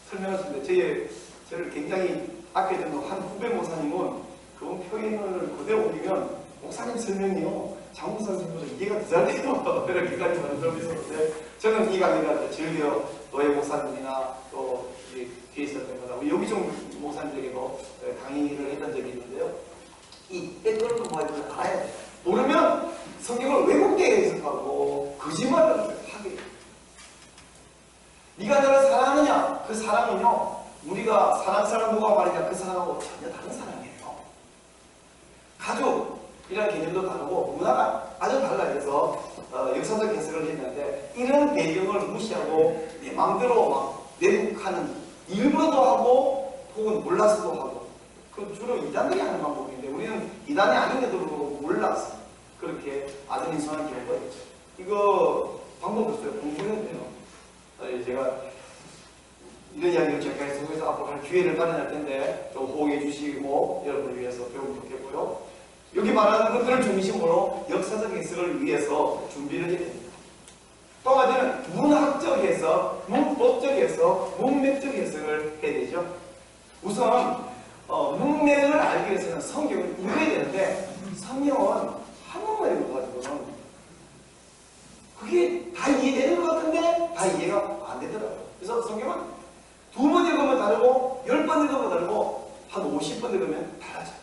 설명했습니다. 저를 굉장히 아껴주는 한 후배 목사님은 그분 표현을 그대로 옮기면 목사님 설명이요 장 목사님보다 이해가 더 잘 돼요. 이렇게까지 말씀을 있었는데 저는 이 강의를 즐겨 노예 목사님이나 또 뒤에 있었던 거다 여기 좀 목사님들에게도 강의를 했던 적이 있는데요. 이 백그라운드 바이블을 알아야 돼요. 모르면 성경을 왜곡되게 해석하고 거짓말을 하게 돼요. 네가 나를 사랑하느냐? 그 사랑은요 우리가 사랑 사람 누가 말이냐 그 사랑하고 전혀 다른 사랑이에요. 가족이라는 개념도 다르고 문화가 아주 달라져서 역사적 해석을 했는데 이런 배경을 무시하고 내 마음대로 막 내국하는 일부러도 하고 혹은 몰라서도 하고 그 주로 이단들이 하는 방법인데 우리는 이단이 아닌데도 불구하고 몰라서 그렇게 아드님성한 경우가 있죠. 이거 방법 없어요. 공부해야 돼요. 제가 이런 이야기를 제가 속에서 앞으로 할 기회를 마련할 텐데 좀 호응해 주시고 여러분을 위해서 배우면 좋겠고요. 여기 말하는 것들을 중심으로 역사적 해석을 위해서 준비를 해야 됩니다. 또 하나는 문학적 해석, 문법적 해석, 문맥적 해석을 해야 되죠. 우선 문맥을 알기 위해서는 성경을 읽어야 되는데 성경은 한국말 읽어가지고는 그게 다 이해되는 것 같은데 다 이해가 안 되더라고요. 그래서 성경은 2번 읽으면 다르고 10번 읽으면 다르고 한 50번 읽으면 달라져요.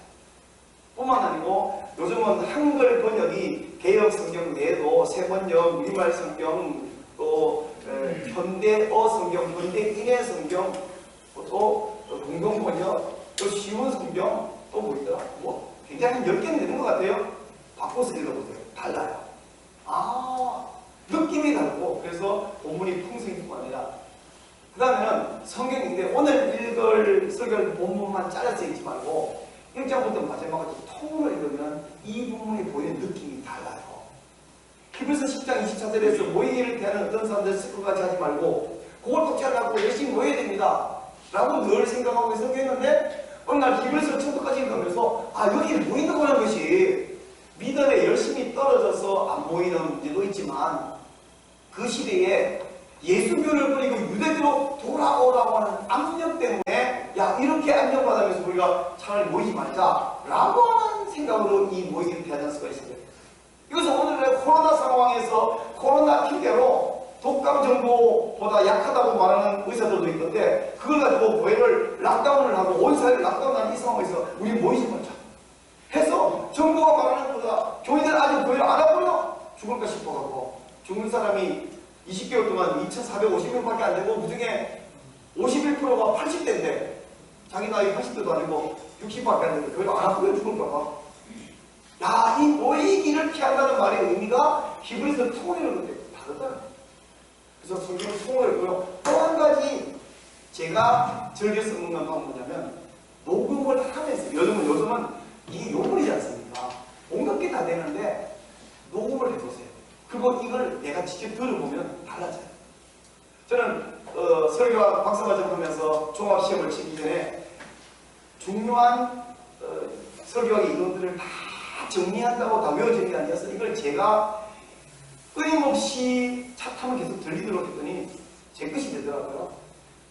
뿐만 아니고 요즘은 한글 번역이 개역 성경 외에도 세번역, 우리말 성경, 또 현대어 성경, 현대인의 성경, 또 공동 번역, 또 쉬운 성경, 또 뭐 있더라? 뭐 굉장히 한 10개는 되는 것 같아요. 바꿔서 읽어보세요. 달라요. 느낌이 다르고 그래서 본문이 풍성뿐만 아니라 그 다음에는 성경인데 오늘 읽을 설교 본문만 잘라서 읽지 말고 1장부터 마지막까지 통으로 읽으면 이 부분이 보이는 느낌이 달라요. 히브리서 10장 24절에서 모이기를 대하는 어떤 사람들 스크까지 하지 말고 그걸 꼭 잘라갖고 열심히 모여야 됩니다 라고 늘 생각하고 성경했는데 어느 날 히브리서 처음부터까지 읽으면서 여기를 모인다고 하는 것이 믿음에 열심히 떨어져서 안 모이는 문제도 있지만 그 시대에 예수교를 버리고 유대교로 돌아오라고 하는 압력 때문에 이렇게 안정받으면서 우리가 차라리 모이지 말자 라고 하는 생각으로 이 모이기를 대하는 수가 있습니다. 이것은 오늘의 코로나 상황에서 코로나 핑계로 독감 정도보다 약하다고 말하는 의사들도 있던데 그걸 가지고 교회를 락다운을 하고 온 사회를 락다운하는 이 상황에서 우리 모이지 말자 해서 정부가 말하는 것보다 교인들 아직 교회를 안 하고요 죽을까 싶어가지고 죽는 사람이 20개월 동안 2,450명밖에 안 되고 그중에 51%가 80대인데 자기 나이 80대도 아니고 60밖에 안 되는데 교회를 안 하고 죽을까 봐. 이 모이기를 피한다는 말의 의미가 히브리서 통일을 근데 다르다. 그래서 성경을 통일을 했고요. 또 한 가지 제가 즐겨 쓰는 건 뭐냐면 녹음을 하면서 요즘은 이게 요물이지 않습니까? 온갖 게 다 되는데 녹음을 해보세요. 그리고 이걸 내가 직접 들어보면 달라져요. 저는 설교와 박사과정 하면서 종합시험을 치기 전에 중요한 설교학의 이론들을 다 정리한다고 다 외워지는 게 아니어서 이걸 제가 끊임없이 차 타면 계속 들리도록 했더니 제 것이 되더라고요.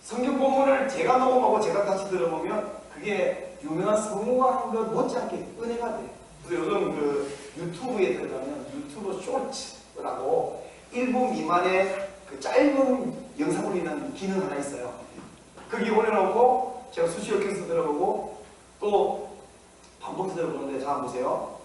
성경 본문을 제가 녹음하고 제가 다시 들어보면 그게 유명한 성우가 한 것 못지않게 은혜가 돼요. 그래서 요즘 그 유튜브에 들어가면 유튜브 쇼츠라고 1분 미만의 그 짧은 영상 올리는 기능 하나 있어요. 거기 올려놓고 제가 수시로 켜서 들어보고 또 반복해서 들어보는데 자 보세요.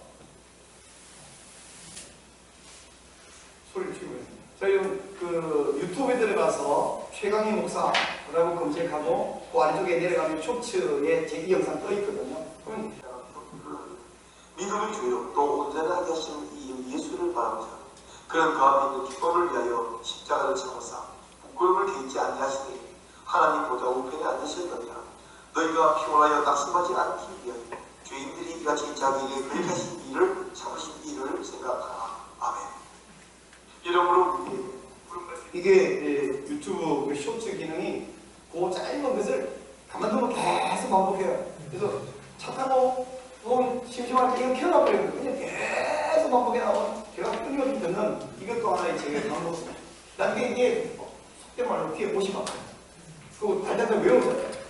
소리를 줄이고 있습니다. 저희 그 유튜브에 들어가서 최강희 목사라고 검색하고 그 아래쪽에 내려가면 쇼츠에 제 이 영상 떠 있거든요. 그럼 믿음의 교육 또 온전하게 하시는 이 예수를 바라보자. 그런 그 앞에 있는 기쁨을 위하여 십자가를 참으사 부끄러움을 개의치 아니하시니 하나님 보좌 우편에 앉으실 겁니다. 너희가 피곤하여 낙심하지 않기 위하여 죄인들이 이같이 자기에게 거역하신 일을 참으신 일을 생각하라. 아멘. 이러므로 이게 유튜브 그 쇼츠 기능이 그 짧은 것을 가만두면 계속 반복해요. 그래서 차 타고 좀 심심할 때 이거 켜놔버리는 거예요. 그냥 계속 반복해 나오면 제가 끊임없이 듣는 이것도 하나의 제게 방법입니다. 나중에 이게 속된 말로 귀에 못이 막혀요. 그리고 달달달 외우잖아요.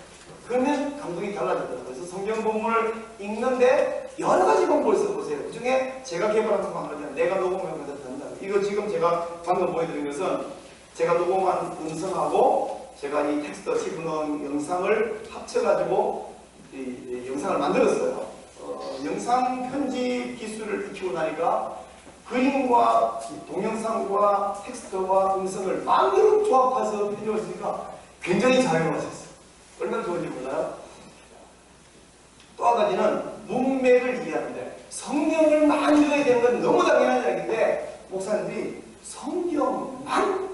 그러면 감동이 달라지더라고요. 그래서 성경 본문을 읽는데 여러 가지 방법을 써보세요. 그 중에 제가 개발한 방법은 내가 녹음하면서 듣는다. 이거 지금 제가 방금 보여드린 것은 제가 녹음한 음성하고 제가 이 텍스트 집어넣은 영상을 합쳐가지고 이 영상을 만들었어요. 영상 편집 기술을 익히고 나니까 그림과 동영상과 텍스트와 음성을 만들어 조합해서 편집을 했으니까 굉장히 자유로워졌어요. 얼마나 좋은지 몰라요? 또 한 가지는 문맥을 이해하는데 성경을 많이 읽어야 되는 건 너무 당연한 이야기인데 목사님들이 성경만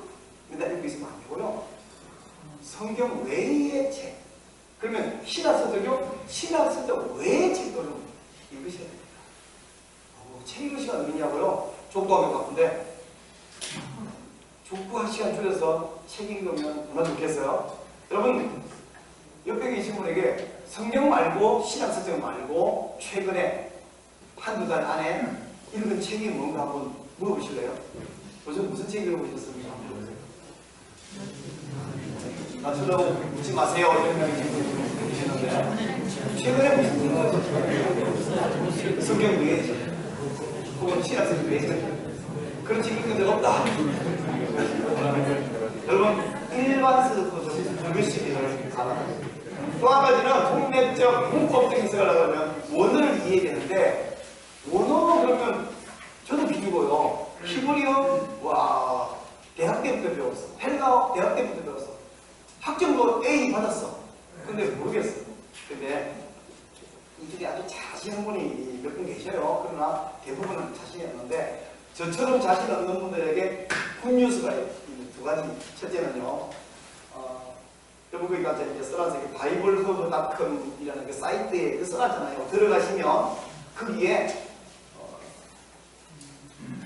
맨날 읽고 있으면 안 되고요. 성경 외의 책 그러면 신학서적이요? 신학서적 외의 책들은 읽으셔야 됩니다. 책 읽을 시간 어디냐고요? 족구하면 바쁜데 족구할 시간 줄여서 책 읽으면 얼마나 좋겠어요? 여러분 옆에 계신 분에게 성경 말고 신학서적 말고 최근에 한두 달 안에 읽은 책이 뭔가 한번 물어보실래요? 요즘 무슨 책 읽어보셨습니까? 나 쳐다보고 묻지 마세요 이런 명이 계시는데 최근에 무슨 성경 외의 책 혹은 신학서적 외의 책 그런 책 읽은 적 없다. 여러분 일반서도 좀 읽으시기를 바랍니다. 또 한 가지는 통례적, 문법적 해석을 하려면 원어를 이해해야 되는데 원어 그러면 저도 비유고요. 히브리어 와 대학 때부터 배웠어. 헬라어 대학 때부터 배웠어. 학점도 A 받았어. 근데 모르겠어. 근데 이들이 아주 자신 분이 몇 분 계셔요. 그러나 대부분은 자신이 없는데 저처럼 자신 없는 분들에게 굿뉴스가 두 가지. 첫째는요. 여러분 거기 가서 이제 써놨어요. 바이블허브닷컴이라는 그 사이트에 그 써놨잖아요. 들어가시면 거기에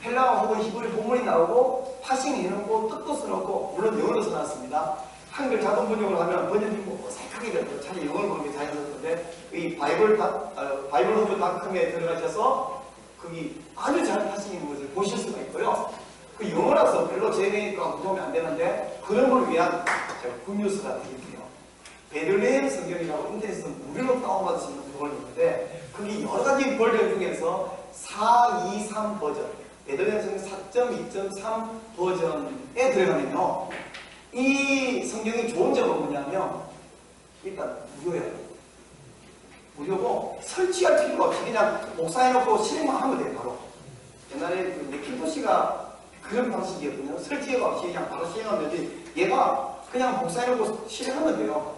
헬라어 혹은 히브리 본문이 나오고 파싱이 해놓고 뜻도 써놓고 물론 영어로 써놨습니다. 한글 자동 번역을 하면 번역이 뭐 어색하게 돼요. 차라리 영어를 보는 게 자연스럽던데 이 바이블허브닷컴에 들어가셔서 거기 아주 잘 파싱인 것을 보실 수가 있고요. 그 영어라서 별로 제외니까 도움이 안 되는데 그런 걸 위한 제가 굿뉴스가 드릴게요. 베들레헴 성경이라고 인터넷에서 무료로 다운받을 수 있는 그걸 있는데 거기 여러 가지 버전 중에서 4.23 버전 베들레헴 성경 4.2.3 버전에 들어가면요 이 성경이 좋은 점은 뭐냐면 일단 무료예요. 무료고 설치할 필요가 없이 그냥 목사해놓고 실행만 하면 돼요. 바로 옛날에 그 맥킨토시가 그런 방식이었거든요. 설치가 없이 그냥 바로 실행하면 되지 얘가 그냥 복사해놓고 실행하면 돼요.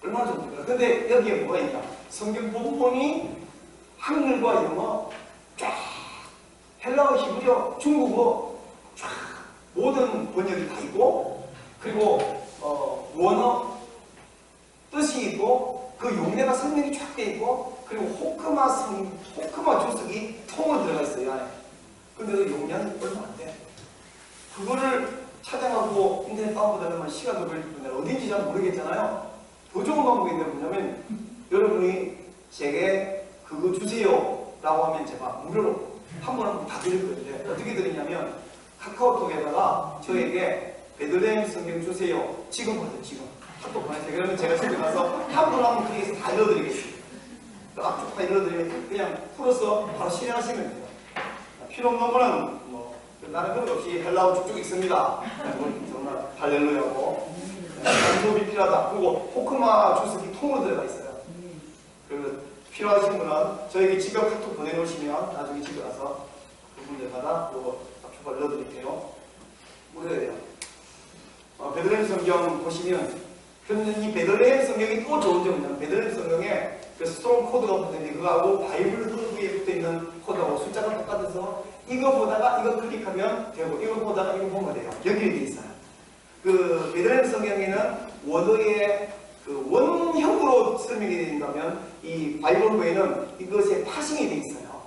얼마나 좋습니까? 근데 여기에 뭐가 있냐? 성경 본문이 한글과 영어 쫙 헬라어, 히브리어, 중국어 쫙 모든 번역이 다 있고 그리고 원어 뜻이 있고 그 용례가 설명이 쫙 돼 있고 그리고 호크마 주석이 통으로 들어가 있어요 안에. 근데 그 용량이 얼마 안 돼. 그거를 찾아가고 인터넷 다운받으면 시간도 걸릴 텐데 어딘지 잘 모르겠잖아요. 더 좋은 방법이 있는데 뭐냐면 여러분이 제게 그거 주세요 라고 하면 제가 무료로 한 번 다 드릴 건데 어떻게 드리냐면 카카오톡에다가 저에게 베들레헴 성경 주세요. 지금 받아요. 지금 카톡 보내세요. 그러면 제가 집에 가서 한 분 한 분 거기에서 다 읽어드리겠습니다. 앞쪽 다 읽어드리면 그냥 풀어서 바로 실행하시면 돼요. 필요 없는 거는 뭐 나는 그런 것 없이 헬라어 쭉쭉 읽습니다. 정말 할렐루야고 단소비 필요하다. 그리고 호크마 주석이 통으로 들어가 있어요. 그리고 필요하신 분은 저에게 직접 카톡 보내놓으시면 나중에 집에 가서 그분들마다 이거 앞쪽 넣어드릴게요. 무료예요. 베들레헴 성경 보시면 이 베들레헴 성경이 또 좋은 점은 뭐냐면 베들레헴 성경에 그 스트롱 코드가 붙어있는데 그거하고 바이블 후드에 붙어있는 코드하고 숫자가 똑같아서 이거 보다가 이거 클릭하면 되고 이거 보다가 이거 보면 돼요. 연결이 돼 있어요. 그 베들레헴 성경에는 원어의 그 원형으로 설명이 된다면 이 바이블 후에는 이것에 파싱이 돼 있어요.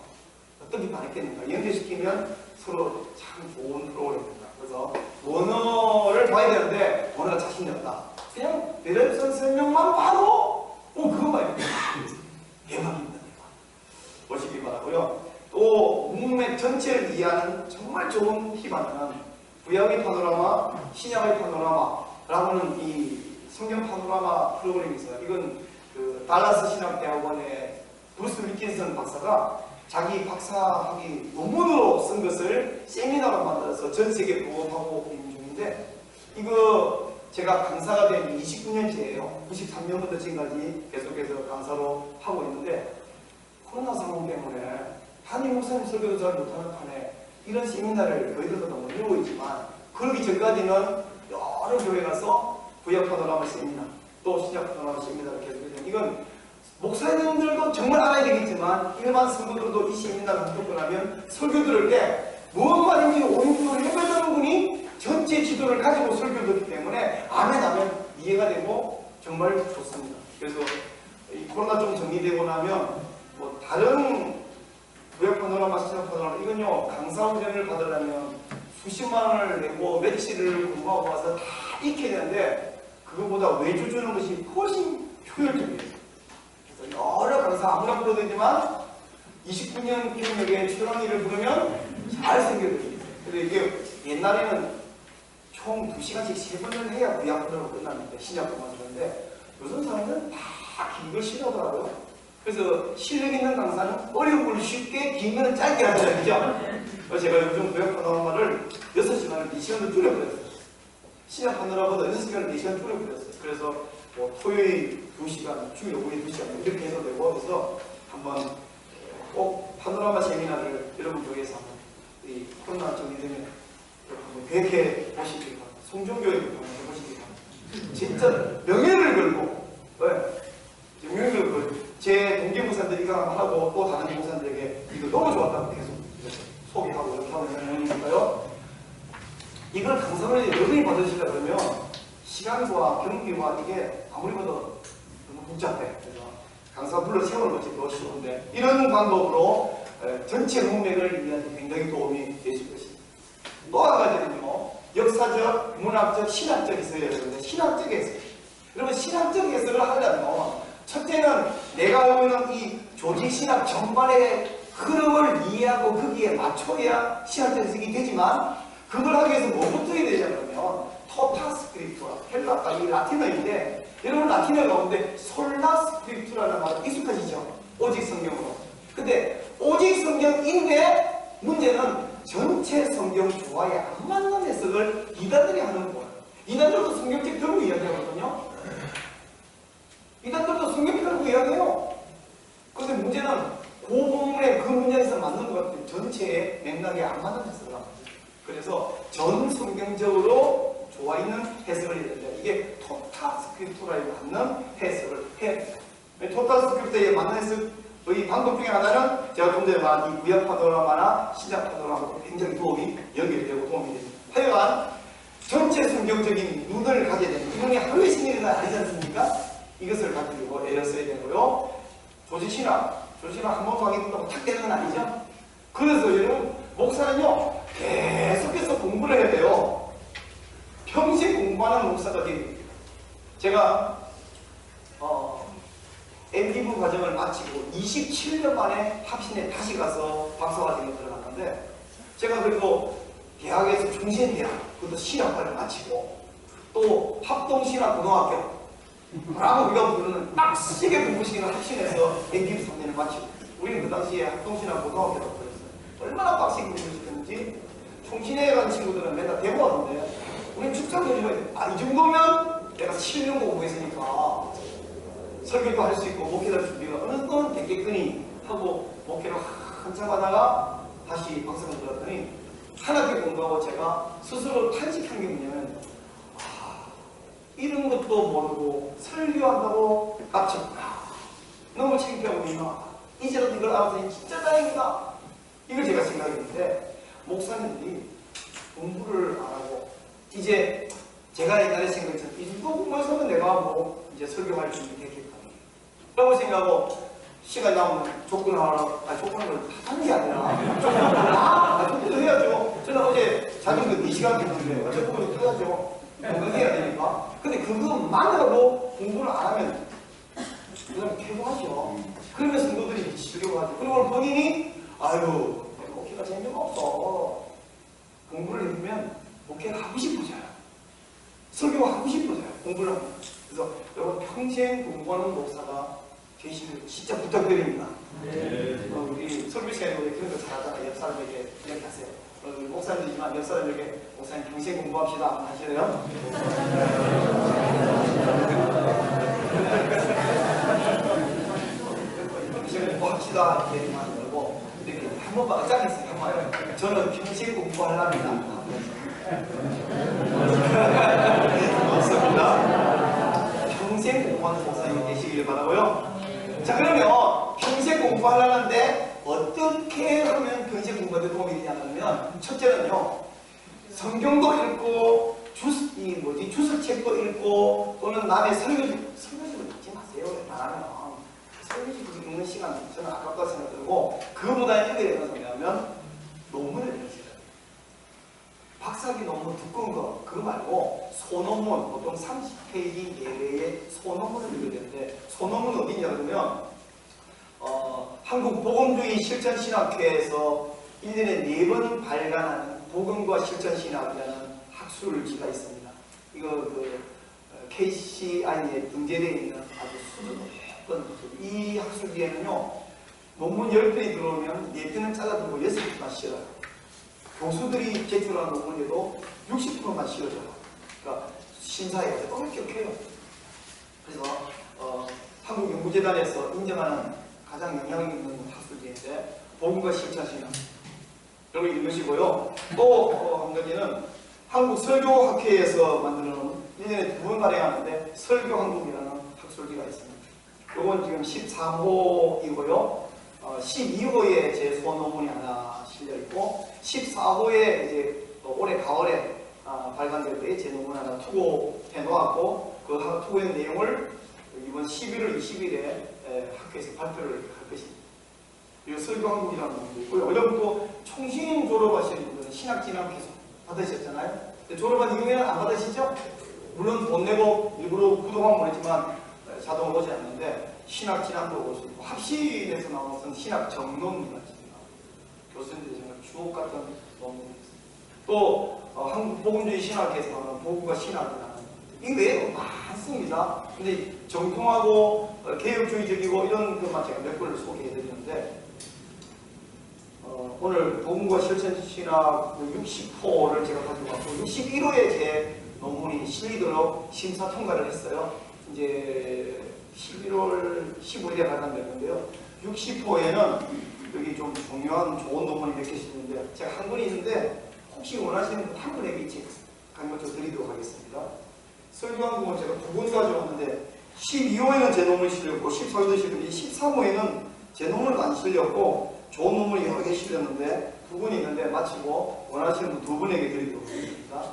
어떻게 바뀌겠는가 연결시키면 서로 참 좋은 프로그램입니다. 그래서 원어를 봐야 되는데 원어가 자신이 없다. 그냥 베들레헴 설명만 봐도 그것만 대박입니다. 보시기 바라고요. 또 문맥 전체를 이해하는 정말 좋은 팁 하나는 구약의 파노라마, 신약의 파노라마라고는 이 성경 파노라마 프로그램이 있어요. 이건 그 달라스 신학대학원의 브루스 위킨슨 박사가 자기 박사학위 논문으로 쓴 것을 세미나로 만들어서 전 세계에 보급하고 있는 중인데 이거 제가 강사가 된 29년째예요. 93년부터 지금까지 계속해서 강사로 하고 있는데 코로나 상황 때문에 담임 목사님 설교도 잘 못하는 판에 이런 세미나를 저희들도 못 이루고 있지만 그러기 전까지는 여러 교회 가서 구약 파노라마 세미나 또 신약 파노라마 세미나를 계속해서 이건 목사님들도 정말 알아야 되겠지만 일반 성도들도 이 세미나를 합격을 하면 설교 들을 때 무슨 말인지 오인표를 해결하는 분이 전체 지도를 가지고 설교를 듣기 때문에 아멘 이해가 되고 정말 좋습니다. 그래서 이 코로나 좀 정리되고 나면 뭐 다른 구약 파노라마, 신약 파노라마 이건요 강사 훈련을 받으려면 수십만 원을 내고 며칠을 공부하고 와서 다 익혀야 되는데 그거보다 외주 주는 것이 훨씬 효율적이에요. 그래서 여러 강사 아무나 불러도 되지만 29년 경력의 최랑이를 부르면 잘 생겨버립니다. 근데 이게 옛날에는 총 2시간씩 3번을 해야 구약 파노라마 끝났는데 신약만 하는데 요즘 사람들은 다 긴 걸 싫어하더라고요. 그래서 실력 있는 강사는 어려운 걸 쉽게 긴 거는 짧게 하잖아요. 그죠? 제가 요즘 구약 파노라마를 6시간을 4시간을 줄여버렸어요. 신약 파노라마보다 6시간을 4시간 줄여버렸어요. 그래서 뭐 토요일 2시간, 주일 5일 2시간 이렇게 해도 되고 해서 한번 꼭 파노라마 세미나를 여러분 교회에서 한번 이 코로나 정리되면 한번 계획해 보시기 바랍니다. 송정교회도 한번 해보시기 바랍니다. 진짜 명예를 걸고 명예를 걸고 제 동기 목사들이 이거 하고 또 다른 목사들에게 이거 너무 좋았다고 계속 소개하고 이렇게 하고 있는 거니까요. 이걸 강사를 여러분이 받으시려 그러면 시간과 경비와 이게 아무리 봐도 너무 복잡해. 그래서 강사 불러 세우는 것이 더 쉬운데 이런 방법으로 전체 문맥을 이해하는 데 굉장히 도움이 되실 것입니다. 또 한 가지는요. 역사적, 문학적, 신학적 해석이 있는데 신학적 해석. 여러분 신학적 해석을 하려면 첫째는 내가 보는 이 조직신학 전반의 흐름을 이해하고 거기에 맞춰야 신학적 해석이 되지만 그걸 하기 위해서 뭐부터 해야 되냐면 토타 스크립투라 헬라가 이 라틴어인데 여러분 라틴어 가운데 솔라 스크립투라는 말 익숙하시죠? 오직 성경으로. 근데 오직 성경인데 문제는 전체 성경 조화에 안 맞는 해석을 이단들이 하는 거예요. 이단들도 성경책 들고 이야기하거든요. 이단들도 성경 들고 이야기해요. 그런데 문제는 그 부분에 그 문장에서 맞는 것 같은 전체의 맥락에 안 맞는 해석을 합니다. 그래서 전 성경적으로 좋아 있는 해석을 해야 된다. 이게 토타 스크립투라에 맞는 해석을 해야 된다. 토타 스크립투에 맞는 해석의 방법 중에 하나는 제가 좀 전에 말한 이 구약 파노라마나 신약 파노라마도 굉장히 도움이 연결되고 도움이 됩니다. 하여간 전체 성경적인 눈을 가져야 되는 이분이 하루의 신일이 아니지 않습니까? 이것을 가지고 애를 써야 되고요. 조직신학 한번 강의 듣다고 탁 되는 건 아니죠? 그래서 여러분 목사는요 계속해서 공부를 해야 돼요. 평생 공부하는 목사가 되는 거예요. 제가 MD부 과정을 마치고 27년 만에 합신에 다시 가서 박사과정에 들어갔는데 제가 그리고 대학에서 중신대학 그것도 신학과를 마치고 또 합동신학고등학교 라고 우리가 부르는 빡시게 공부시키는 합신에서 MD부 3년을 마치고 우리는 그 당시에 합동신학고등학교라고 그랬어요. 얼마나 빡시게 공부시켰는지 총신회에 간 친구들은 맨날 대고 하는데 우리는 축적해줘야 돼. 이 정도면 내가 7년 공부했으니까 설교도 할 수 있고 목회도 할 준비가 어느 정도는 됐겠거니 하고 목회를 한참 하다가 다시 박사관 들었더니 한 학기 공부하고 제가 스스로 탄식한 게 뭐냐면 이런 것도 모르고 설교한다고 깝쳤구나. 너무 창피하고 있나. 이제라도 이걸 알아서 진짜 다행이다. 이걸 제가 생각했는데 목사님들이 공부를 안 하고 이제 제가 옛날에 생각했잖아요. 이 정도 공부해서는 내가 뭐 이제 설교할 준비 됐겠다. 라고 생각하고 시간이 나오면 조건을 하라. 조건을 하는 게 아니라 조건도 해야죠. 저는 어제 자전거 4시간 했는데 조건을 해야죠. 건강해야 되니까. 근데 그것만으로도 공부를 안 하면 그냥 퇴보하죠. 그러면 성도들이 지치려고 하죠. 그리고 본인이 아유 목회가 재미가 없어. 공부를 해보면 목회를 하고 싶어져요. 설교가 하고 싶어져요. 공부를 하면. 그래서 여러분 평생 공부하는 목사가 되시길 진짜 부탁드립니다. 네. 우리 설교 시간에 우리 그런 거 잘하잖아요. 옆 사람에게 이렇게 하세요. 목사님이지만 옆 사람에게 목사님 평생 공부합시다 하시래요. 평생 공부합시다 이렇게만 들고 이렇게 한번 막장했어요. 저는 평생 공부하랍니다. 맞습니다. 평생 공부하는 목사님이 되시길 바라고요. 자, 그러면 평생 공부하려는데 어떻게 하면 평생 공부에 도움이 되냐면 첫째는요, 성경도 읽고 주석책도 읽고 또는 남의 설교집을 읽지 마세요. 말하면 설교집을 읽는 시간 저는 아깝다고 생각들고 그거보다 읽어야 되는 뭐냐면 논문을 읽으셔야 돼요. 박사학위 논문 두꺼운 거 그거 말고 소논문 보통 30페이지 예외의 소논문을 읽어야 되는데 소논문 어디냐 그러면 한국복음주의 실천신학회에서 1년에 4번 발간하는 복음과 실천신학이라는 학술지가 있습니다. 이거 KCI에 등재되어 있는 아주 수준 높은 이 학술지에는요 논문 10편이 들어오면 4편을 잘라들고 6편만 실어요. 교수들이 제출한 논문에도 60%만 실어줘요. 그러니까 심사에 가서 엄격해요. 그래서 한국연구재단에서 인정하는 가장 영향력 있는 학술지인데 복음과 실천신학 여러분 읽으시고요. 또 한 가지는 한국설교학회에서 만드는 1년에 2번 발행하는데 설교한국이라는 학술지가 있습니다. 이건 지금 13호이고요. 12호에 제 소논문이 하나 실려있고 14호에 이제 올해 가을에 발간될 때에 제 논문 하나 투고해 놓았고 그 투고의 내용을 이번 11월 20일에 학교에서 발표를 할 것입니다. 이 설교한국이라는 논문도 있고요. 여러분 또 총신 졸업하시는 분들은 신학진학 계속 받으셨잖아요. 졸업한 이후에는 안 받으시죠? 물론 돈 내고 일부러 구독하면 모르지만 자동으로 오지 않는데 신학진학도 올 수 있고 합신에서 나오는 신학 정론이라는 교수님들이 정말 주옥 같은 논문이 있습니다. 또 한국 복음주의 신학에서 나오는 복음과 신학이라는 이 외에도 많습니다. 근데 정통하고 개혁주의적이고 이런 것만 제가 몇 권을 소개해드리는데 오늘 복음과 실천신학 60호를 제가 가지고 왔고 61호에 제 논문이 실리도록 심사 통과를 했어요. 이제 11월 15일에 발간될 건데요. 60호에는 여기 좀 중요한 좋은 논문이 몇 개씩 있는데 제가 한 권이 있는데 혹시 원하시는 분 한 분에게 강의를 좀 드리도록 하겠습니다. 설교한국을 제가 2권 가져왔는데 12호에는 제 논문이 실렸고 14호에도 실렸고 13호에는 제 논문은 안 실렸고 좋은 논문이 여러 개 실렸는데 2권이 있는데 마치고 원하시는 분 2분에게 드리도록 하겠습니다.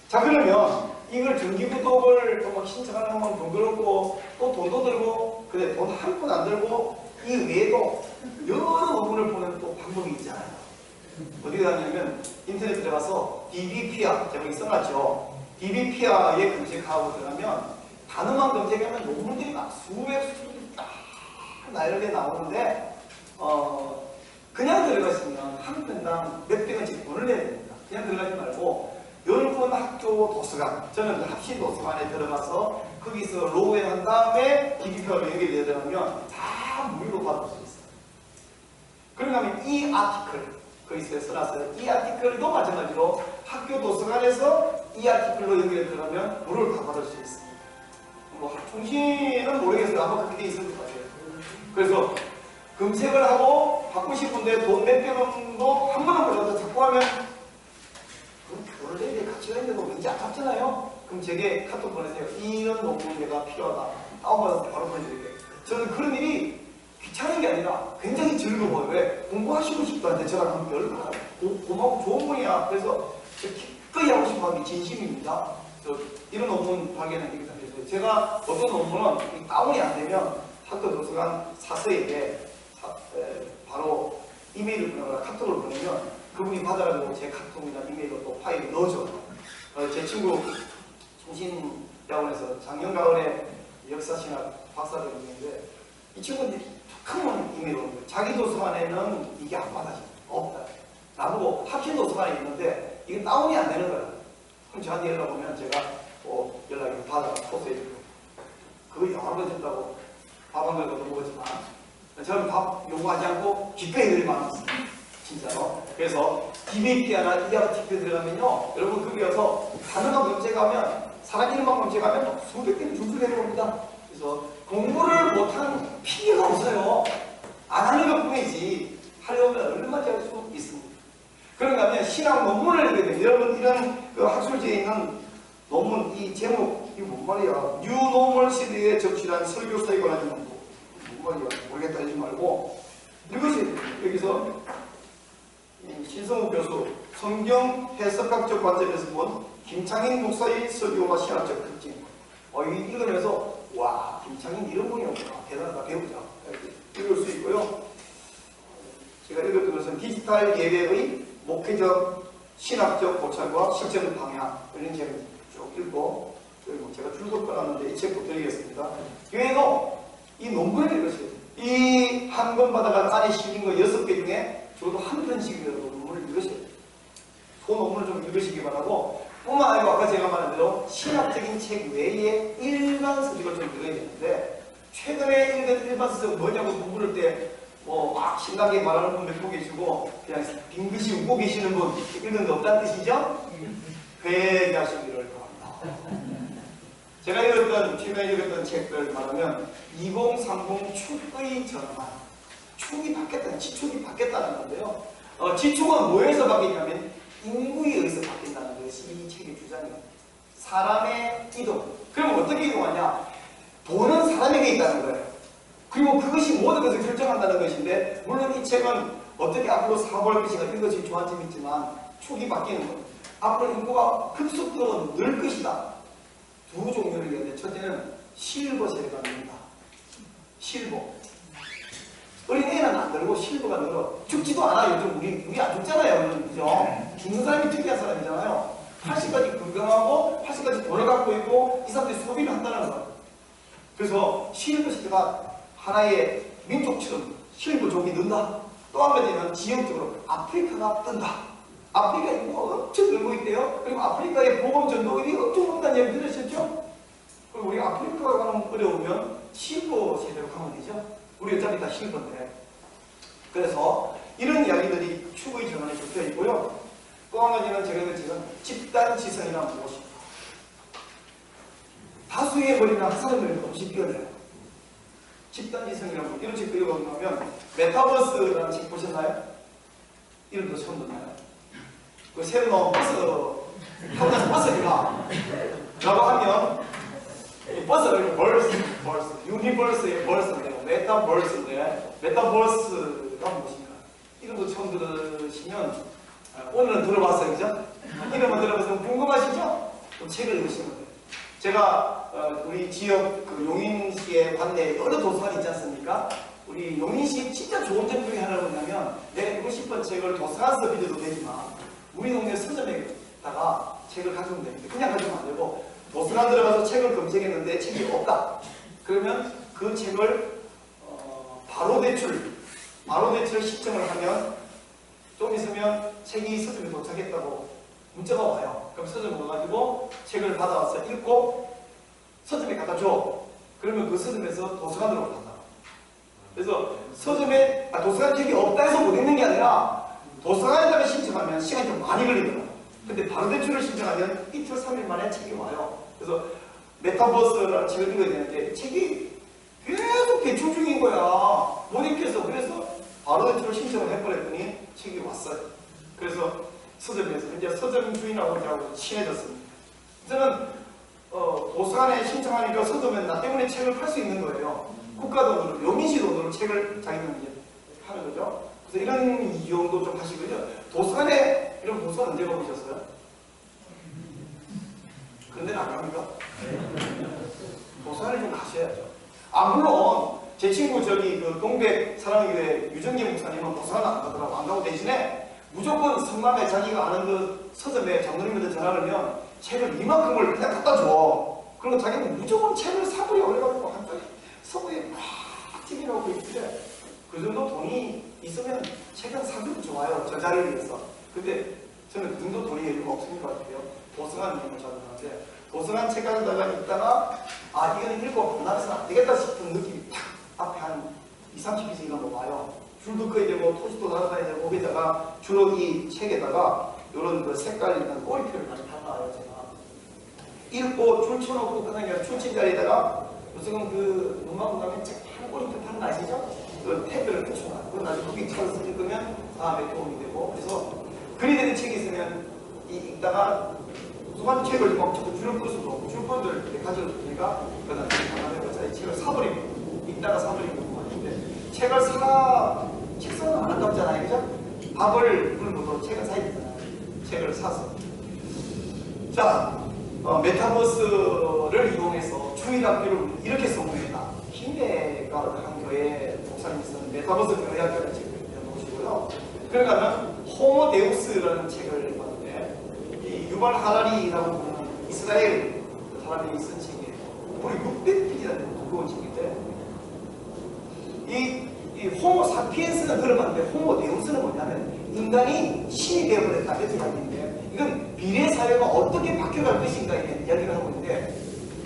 자, 그러면 이걸 정기구독을 또 막 신청하는 건 번거롭고 또 돈도 들고, 근데 돈 한 푼 안 들고 이 외에도 여러 논문을 보는 또 방법이 있잖아요. 어디 가냐면 인터넷 들어가서 DBPR 제목이 써놨죠. DBPR에 검색하고 들어가면 단어만 검색하면 논문들이 막 수백 수백 딱 나열돼 나오는데 그냥 들어가시면 한 편당 몇백 원씩 돈을 내야 됩니다. 그냥 들어가지 말고 열분 학교 도서관, 저는 합시 도서관에 들어가서 거기서 로그인한 다음에 DBPR로 연결이 되면 다 무료로 받을 수 있어요. 그러면 이 아티클 거기서 써놨어요. 이 아티클도 마찬가지로 학교 도서관에서 이 아티클로 연결이 들어가면 무료를 다 받을 수 있습니다. 뭐 통신은 모르겠어요. 아마 그렇게 돼 있을 것 같아요. 그래서 검색을 하고 받고 싶은데 돈 몇백 원도 한 번은 벌어서 자꾸 하면 그걸 내야 될 가치가 있는데 왠지 아깝잖아요. 그럼 제게 카톡 보내세요. 이런 논문 내가 필요하다. 다운받아서 바로 보내드릴게요. 저는 그런 일이 귀찮은 게 아니라 굉장히 즐거워요. 왜? 공부하시고 싶다는데 저랑 하면 얼마나 고맙고 좋은 분이야. 그래서 기꺼이 하고 싶어 하는 게 진심입니다. 이런 논문 발견하기 위해서 제가 어떤 논문은 다운이 안 되면 학교 도서관 사서에게 바로 이메일을 보내거나 카톡을 보내면 그분이 받아가지고 제 카톡이나 이메일로 또 파일을 넣어줘요. 제 친구 송신대학원에서 작년가을에 역사신학 박사들이 있는데 이 친구는 큰 이메일 오는 거예요. 자기 도서관에는 이게 안 받아져. 없다. 나보고 합신 도서관에 있는데 이게 다운이 안 되는 거야. 그럼 저한테 연락 오면 제가 연락을 받아가 포스해주고 그거 영화로 준다고 밥 한 그릇도 먹었지만 저는 밥 요구하지 않고 기꺼이 드리면 진짜로. 그래서 DBPR나 이 아티클 들어가면요, 여러분 거기 가서 단어만 검색하면 사람 이름만 검색하면 수백 개는 줄줄 내려옵니다. 그래서 공부를 못하는 피해가 없어요. 안 하는 것 뿐이지 하려면 얼마든지 할 수 있습니다. 그런가 하면 신학 논문을 읽게 되면 여러분 이런 그 학술지에 있는 논문 이 제목 이거 뭔 말이야? 뉴노멀 시대에 적시한 설교사에 관한 연구 뭔 말이야? 모르겠다 하지 말고 이것이 여기서 신성욱 교수 성경 해석학적 관점에서 본 김창인 목사의 설교와 신학적 특징. 이거 읽으면서 와, 김창인 이런 분이었구나. 대단하다. 배우자. 이렇게 읽을 수 있고요. 제가 읽었던 것은 디지털 예배의 목회적, 신학적 고찰과 실천의 방향. 이런 책을 쭉 읽고, 그리고 제가 줄곧 꺼놨는데 이 책도 드리겠습니다. 교회도 이 논문을 읽으셔야 돼요. 이 한 권 받아간 안에 실린 거 6개 중에 적어도 한 편씩이라도 논문을 읽으셔야 돼요. 그 논문을 좀 읽으시기 바라고, 뿐만 아니고 아까 제가 말한 대로 신학적인 책 외에 일반 서적을 좀 읽어야 되는데 최근에 읽은 일반 서적 뭐냐고 물을 때 막 신나게 말하는 분 몇 분 계시고 그냥 빙긋이 웃고 계시는 분 읽은 게 없다는 뜻이죠? 회개하시기를 바랍니다. 제가 읽었던 최근에 읽었던 책들 말하면 2030 축의 전환. 축이 바뀌었다는 지축이 바뀌었다는 건데요. 지축은 뭐에서 바뀌냐면 인구에 의해서 바뀐다는 것이 이 책의 주장이에요. 사람의 이동. 그럼 어떻게 이동하냐? 돈은 사람에게 있다는 거예요. 그리고 그것이 모든 것을 결정한다는 것인데, 물론 이 책은 어떻게 앞으로 사고할 것인가 이런 것이 좋은 점이 있지만 축이 바뀌는 거예요. 앞으로 인구가 급속도로 늘 것이다. 두 종류를 얘기하는데 첫째는 실버 세대입니다. 실버. 어린애는 안 늘고 실버가 늘어. 죽지도 않아. 요즘 우리 안 죽잖아요. 그죠? 죽는 사람이 특이한 사람이잖아요. 80까지 건강하고 80까지 돈을 갖고 있고 이 사람들이 소비를 한다는 거예요. 그래서 실버 시대가 하나의 민족처럼 실버족이 는다. 또 한 가지는 지역적으로 아프리카가 뜬다. 아프리카 인구가 엄청 늘고 있대요. 그리고 아프리카의 보건 전도율이 엄청 높다는 얘기 들으셨죠? 그리고 우리 아프리카가 가면 어려우면 실버 세대로 가면 되죠. 우리 어차피 다 실버인데. 그래서 이런 이야기들이 축의 전환에 적혀 있고요. 또 한 가지는 제가 지금 집단지성이라는 무엇입니다. 다수의 머리는 한 사람을 없이 뛰어내요. 집단지성이라는 거. 이런 책 읽어보면 메타버스라는 책 보셨나요? 이름도 처음 듣나요? 그 새로 나온 버스 타고 나서 버스가 라고 하면 버스를 벌스, 유니버스의 벌스인데요. 메타버스인데 메타버스가 무엇인가? 이름도 처음 들으시면 오늘은 들어봤어요, 그죠? 이름만 들어봤으면 궁금하시죠? 그 책을 읽으시면 돼요. 제가 우리 지역 그 용인시의 관내에 여러 도서관이 있지 않습니까? 우리 용인시 진짜 좋은 점 중에 하나는 뭐냐면 내가 읽고 싶은 책을 도서관에서 빌려도 되지만 우리 동네 서점에다가 책을 가져오면 됩니다. 그냥 가져오면 안 되고 도서관 들어가서 책을 검색했는데 책이 없다. 그러면 그 책을 바로 대출 신청을 하면 좀 있으면 책이 서점에 도착했다고 문자가 와요. 그럼 서점에 와가지고 책을 받아와서 읽고 서점에 갖다 줘. 그러면 그 서점에서 도서관으로 간다. 그래서 서점에 도서관 책이 없다 해서 못 읽는 게 아니라 도서관에다가 신청하면 시간이 좀 많이 걸리더라고요. 근데 바로 대출을 신청하면 이틀 3일 만에 책이 와요. 그래서 메타버스라는 책을 읽어야 되는데 책이 계속 대출 중인 거야. 못 읽겠어. 그래서 바로 대출을 신청을 해버렸더니 책이 왔어요. 그래서 서점에서 이제 서점 주인하고 저하고 친해졌습니다. 저는 도서관에 신청하니까 서점에 나 때문에 책을 팔 수 있는 거예요. 국가 돈으로, 용인시 돈으로 책을 자기는 이제 하는 거죠. 그래서 이런 이용도 좀 하시고요. 도서관에, 이런 도서관 언제 가보셨어요? 그런 데는 안 갑니까? 도서관에 좀 가셔야죠. 물론, 제 친구 그 동백 사랑교회 유정기 목사님은 도서관 안 가더라고. 안 가고 대신에 무조건 성남에 자기가 아는 그 서점에 장로님한테 전화를 하면 책을 이만큼을 그냥 갖다 줘. 그리고 자기는 무조건 책을 사버려. 그래가지고 한 달에 서부에 막 튀기라고 있는데 그 정도 돈이 있으면 책은 사도 좋아요. 저자를 위해서. 근데 저는 그 정도 돈이 여유가 없는 것 같아요. 도서관 이용을 자주 하는데 도서관 책 가져다가 읽다가 이거는 읽고 나서는 안 되겠다 싶은 느낌이 탁 앞에 한 20-30페이지가 뭐 와요. 줄도 꺼야 되고 토스도 달아다야 되고 거기다가 주로 이 책에다가 이런 그 색깔 있는 꼬리표를 많이 달아요. 제가 읽고 줄 쳐놓고 그다음에 줄친 자리에다가 요즘은 그 문방구 가면 책 한 꼬리표 파는 거 아시죠? 그 탭을 붙여놔요. 그럼 나중에 거기 찾아서 읽으면 다음에 도움이 되고 그래서 글이 되는 책이 있으면 읽다가 도서관 책을 막 줄을 끌 수도 없고 줄권들을 이렇게 가져주니까 그다음에 이 책을 사버리고 읽다가 사버리고 하는데 책 사면 안 아깝잖아요. 그죠? 밥을 굶어도 책을 사야 되잖아요. 책을 사서 자 메타버스를 이용해서 주일학교를 이렇게 써봅니다. 김해가 한 교회 목사님이 쓰는 메타버스 교회학교라는 책을 읽어보시고요. 그러면 호모 데우스라는 책을 봤는데 이 유발 하라리라고 부르는 이스라엘 사람이 쓴 책이에요. 거의 600페이지라는 두꺼운 책인데 이 호모 사피엔스는 들어봤는데 호모 데우스는 뭐냐면 인간이 신이 되어버렸다 이렇게 이야기인데 이건 미래 사회가 어떻게 바뀌어갈 것인가에 대한 이야기를 하고 있는데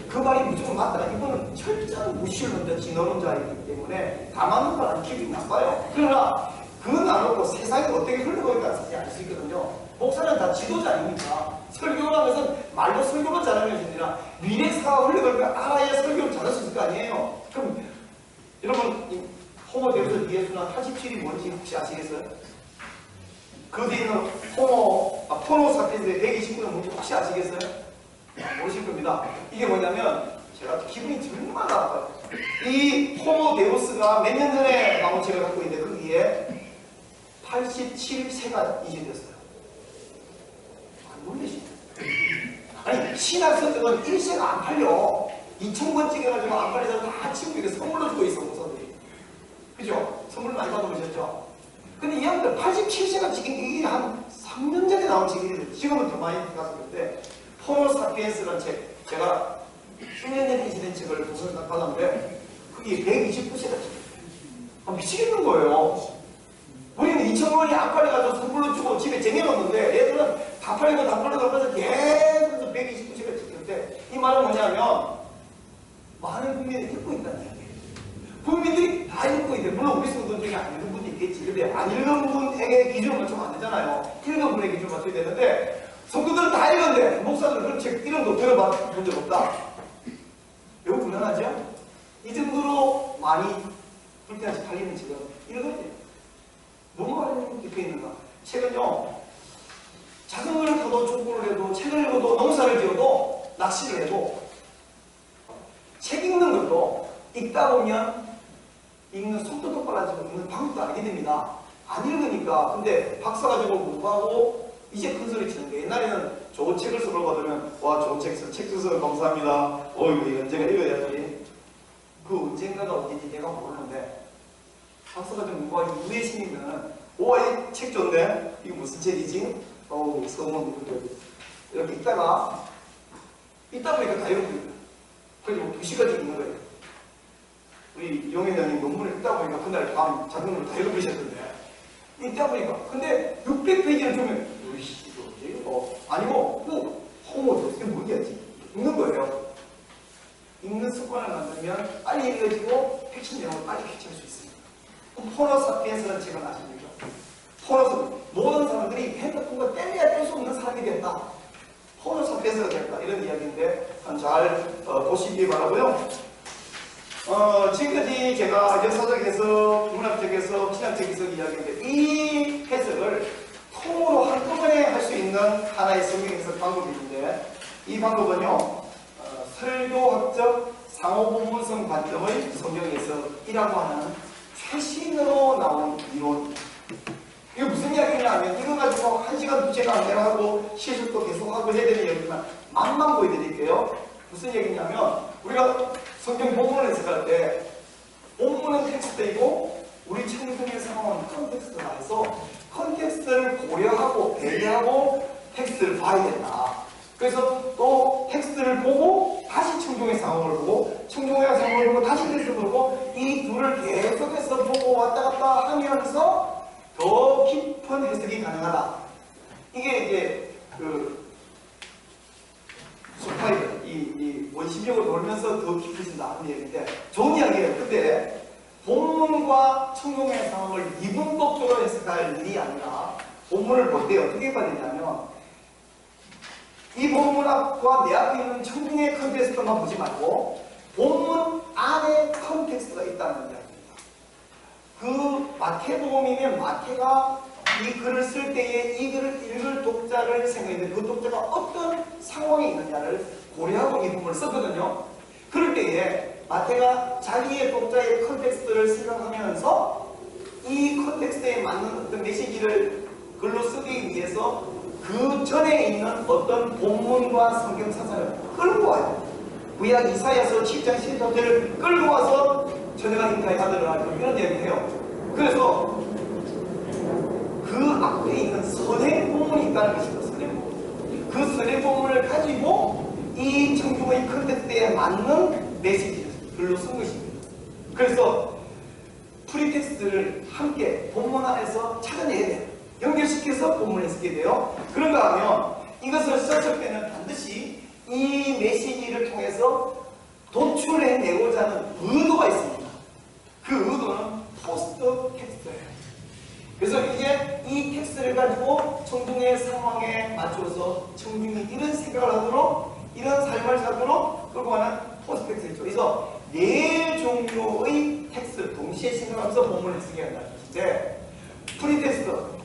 그 말이 무조건 맞다. 이거는 철저한 무신론자 진화론자이기 때문에 다 맞는 거라는 기분이 나빠요. 그러나 그건 안 하고 세상이 어떻게 흘러가기가 사실 알 수 있거든요. 목사는 다 지도자 아닙니까? 설교를 하면서 말로 설교만 잘하는 것이 아니라 미래사가 흘러갈 걸 알아야 설교를 잘할 수 있을 거 아니에요. 그럼 여러분 이 호모데우스 예수는 87이 뭔지 혹시 아시겠어요? 그 뒤에 있는 포노사피엔스의 129는 뭔지 혹시 아시겠어요? 모르실 겁니다. 이게 뭐냐면 제가 기분이 정말 나빠요. 이 호모데우스가 몇 년 전에 나온 책을 갖고 있는데 거기에 87세가 이제됐어요. 안 놀리시죠? 아니 신학 서적은 1세가 안 팔려. 2000권 찍어가지고 안 팔려서 다 친구에게 선물로 주고 있어 목사들이. 그죠? 선물 많이 받아보셨죠? 근데 이 양들 87세가 지금 이게 한 3년 전에 나온 책이에요. 지금은 더 많이 가서 그런데 호모사피엔스라는 책 제가 10년 전에 이제된 책을 도서관 받았는데 그게 129세가 미치겠는 거예요. 우리는 2,000원이 안 팔려가지고 선물로 주고 집에 쟁여놓는데 얘들은 다 팔리고 다 팔리고 하면서 계속 129세가 찍혔는데 이 말은 뭐냐면 많은 국민이 읽고 있다는 이야기예요. 국민들이 다 읽고 있는데 물론 우리 성도 중에 안 읽은 분이 있겠지. 근데 안 읽은 분에게 기준을 맞추면 안 되잖아요. 읽은 분에게 기준을 맞춰야 되는데 성도들은 다 읽었는데 목사들은 그런 책 이름도 들어본 적 없다. 매우 불안하죠? 이 정도로 많이 불편하게 팔리는 책은 읽어야 돼요. 너무 많이 읽혀 있는가? 책은요, 작은 걸 해도 족구를 해도 책을 읽어도 농사를 지어도 낚시를 해도 책 읽는 것도 읽다 보면 읽는 속도도 빨라지고 읽는 방법도 알게 됩니다. 안 읽으니까. 근데 박사 가지고 공부하고 이제 큰 소리 치는 게 옛날에는 좋은 책을 선물 받으면 와 좋은 책 주셔서 감사합니다. 이거 언젠가 읽어야지. 그 언젠가가 어디지 내가 모르는데 박사가 좀 공부하기 이후에 생기면은 이 책 좋네. 이거 무슨 책이지? 서문 이렇게 있다 보니까 다 읽어버려요. 그래서 2시까지 읽는 거예요. 우리 용회장님 논문을 읽다 보니까 그날 밤 자동으로 다 읽어버리셨던데 읽다 보니까 근데 600페이지를 주면 이거 아니고 허무 이게 뭐겠지 읽는 거예요. 읽는 습관을 만들면 빨리 읽어지고 핵심 내용을 빨리 캐치할 수 있습니다. 호모 사피엔스라는 책을 아십니까? 모든 사람들이 핸드폰과 뗄래야 뗄 수 없는 사람이 됐다. 호모 사피엔스가 됐다. 이런 이야기인데 잘 보시기 바라고요. 지금까지 제가 역사적 해석, 문학적 해석, 신학적 해석 이야기인데 이 해석을 통으로 한꺼번에 할 수 있는 하나의 성경 해석 방법이 있는데 이 방법은요 설교학적 상호본문성 관점의 성경 해석이라고 하는 최신으로 나온 이론. 이게 무슨 이야기냐면 이거 가지고 1시간 2시간 내가 하고 시술도 계속하고 해야 되는 이야기지만 맛만 보여드릴게요. 무슨 얘기냐면 우리가 성경 본문을 해석할 때 본문은 텍스트이고 우리 청중의 상황은 컨텍스트가 해서 컨텍스트를 고려하고 배려하고 텍스트를 봐야 된다. 그래서 또 텍스트를 보고 다시 청중의 상황을 보고 청중의 상황을 보고 다시 텍스트를 보고 이 둘을 계속해서 보고 왔다 갔다 하면서 더 깊은 해석이 가능하다. 이게 이제 소파이드 이 원심력을 돌면서 더 깊어진다 하는 얘기인데 좋은 이야기예요. 근데 본문과 청중의 상황을 이분법적으로 해석할 일이 아니라 본문을 볼 때 어떻게 봐야 되냐면 이 본문과 내 앞에 있는 청중의 컨텍스트만 보지 말고 본문 안에 컨텍스트가 있다는 이야기입니다. 그 마태복음이면 마태가 이 글을 쓸 때에 이 글을 읽을 독자를 생각했는데 그 독자가 어떤 상황에 있느냐를 고려하고 이 부분을 썼거든요. 그럴 때에 마태가 자기의 독자의 컨텍스트를 생각하면서 이 컨텍스트에 맞는 어떤 메시지를 글로 쓰기 위해서 그 전에 있는 어떤 본문과 성경 사상을 끌고 와요. 구약 이사야서 7장 14절을 끌고 와서 저녁아 인가의 아들을 알고 이런 얘기를 해요. 그래서 그 앞에 있는 선행 본문이 있다는 것입니다. 선행 본문. 그 선행 본문을 가지고 이 청중의 컨텍스트에 맞는 메시지를 글로 쓴 것입니다. 그래서 프리텍스트를 함께 본문 안에서 찾아내야 돼요. 연결시켜서 본문을 쓰게 돼요. 그런가 하면 이것을 썼을 때는 반드시 이 메시지를 통해서 도출해내고자 하는 의도가 있습니다. 그 의도는 포스트 텍스트예요. 그래서 이제 이 텍스트를 가지고 청중의 상황에 맞춰서 청중이 이런 생각을 하도록 이런 삶을 살도록 끌고 가는 포스트 텍스트죠. 그래서 네 종류의 텍스트를 동시에 생각하면서 본문을 쓰게 한다는 것인데 프리텍스트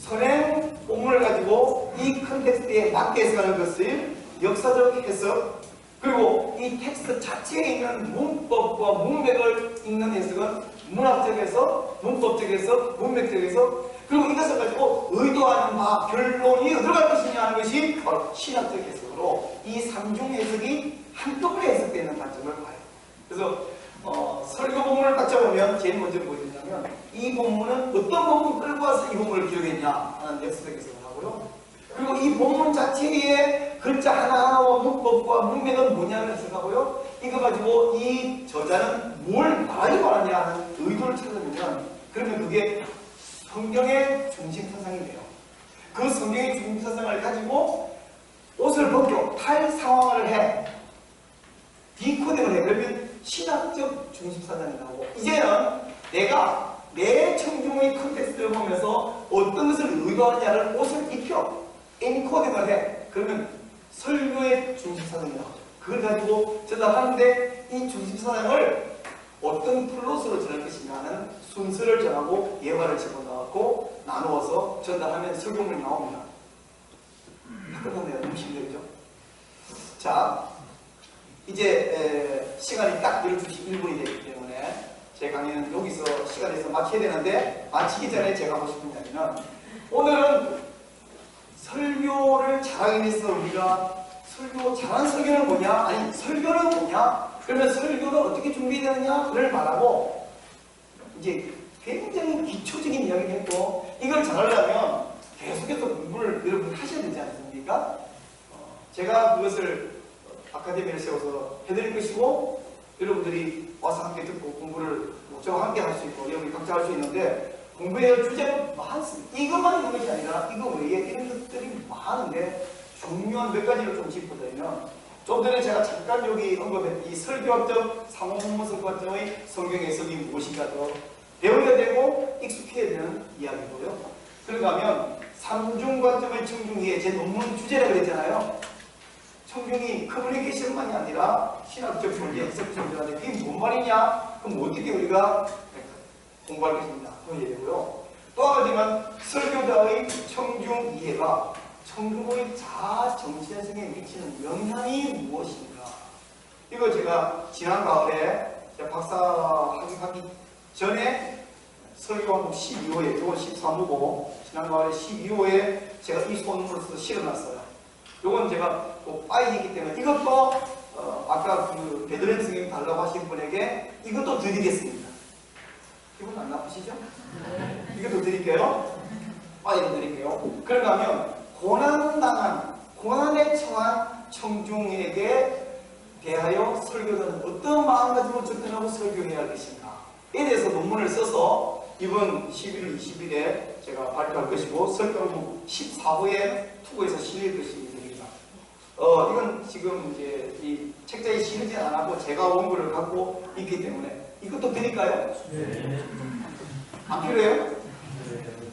선행 본문을 가지고 이 컨텍스트에 맞게 해석하는 것을 역사적 해석 그리고 이 텍스트 자체에 있는 문법과 문맥을 읽는 해석은 문학적 해석, 문법적 해석, 문맥적 해석 그리고 이것을 가지고 의도하는 바 결론이 어디로 갈 것이냐 하는 것이 바로 신학적 해석으로 이 삼중 해석이 한꺼번에 해석되는 관점을 봐요. 그래서 설교 본문을 딱 잡으면 제일 먼저 보여드리냐면 이 본문은 어떤 본문 끌고 와서 이 본문을 기록했냐 하는 역사적 해석을 하고요. 그리고 이 본문 자체의 글자 하나하나와 문법과 문맥은 뭐냐는 생각하고요. 이거 가지고 이 저자는 뭘 말하려고 하느냐 하는 의도를 찾으면 그러면 그게 성경의 중심 사상이 돼요. 그 성경의 중심 사상을 가지고 옷을 벗겨 탈 상황을 해 디코딩을 해. 그러면 신학적 중심 사상이 나오고 이제는 내가 내 청중의 컨텍스트를 보면서 어떤 것을 의도하느냐를 옷을 입혀 엔코딩을 해. 그러면 설교의 중심 사상이 나오죠. 그걸 가지고 전달하는데 이 중심 사상을 어떤 플롯으로 전할 것인가 하는 순서를 정하고 예화를 집어넣고 나누어서 전달하면 설교문이 나옵니다. 끝났네요. 너무 힘들죠? 자, 이제 시간이 딱 12시 1분이 되기 때문에 제 강의는 여기서 시간에서 마쳐야 되는데 마치기 전에 제가 하고 싶은 이야기는 오늘은 설교를 잘하기 위해서 우리가 잘한 설교는 뭐냐? 아니, 설교는 뭐냐? 그러면 설교가 어떻게 준비되느냐를 말하고, 이제 굉장히 기초적인 이야기를 했고, 이걸 잘하려면 계속해서 공부를 여러분 하셔야 되지 않습니까? 제가 그것을 아카데미를 세워서 해드릴 것이고, 여러분들이 와서 함께 듣고 공부를 저와 함께 할 수 있고, 여러분이 각자 할 수 있는데, 공부해야 할 주제가 많습니다. 이것만 있는 것이 아니라, 이거 외에 이런 것들이 많은데, 중요한 몇 가지를 좀 짚어드리면, 좀 전에 제가 잠깐 여기 언급했던 이 설교학적, 상호문성과정의 성경 해석이 무엇인가도 배워야 되고 익숙해야 되는 이야기고요. 그런가 하면 삼중관점의 청중기에 제 논문 주제라 그랬잖아요. 청중이 커뮤니케이션만이 아니라 신학적 존재, 해석 존재인데 그게 뭔 말이냐? 그럼 어떻게 우리가 공부할 것입니다. 그런 얘기고요. 또 한 가지는 설교자의 청중 이해가 청중의 자아 정체성에 미치는 영향이 무엇인가? 이거 제가 지난 가을에 박사 학위 전에 설교하고 12호에, 이건 13호고, 지난 가을에 12호에 제가 이 소논문을 써서 실어놨어요. 이건 제가 꼭 빠이기 때문에 이것도 아까 그 베드레 선생님이 달라고 하신 분에게 이것도 드리겠습니다. 기분 안 나쁘시죠? 이것도 드릴게요. 빠이를 드릴게요. 그런가 하면 고난에 처한 청중에게 대하여 설교자는 어떤 마음가짐으로 접근하고 설교해야 할 것인가 에 대해서 논문을 써서 이번 11월 20일에 제가 발표할 것이고 설교는 14호에 투고에서 실릴 것입니다. 이건 지금 이제 이 책자에 실리지 않았고 제가 원고를 갖고 있기 때문에 이것도 드릴까요? 네. 안 필요해요?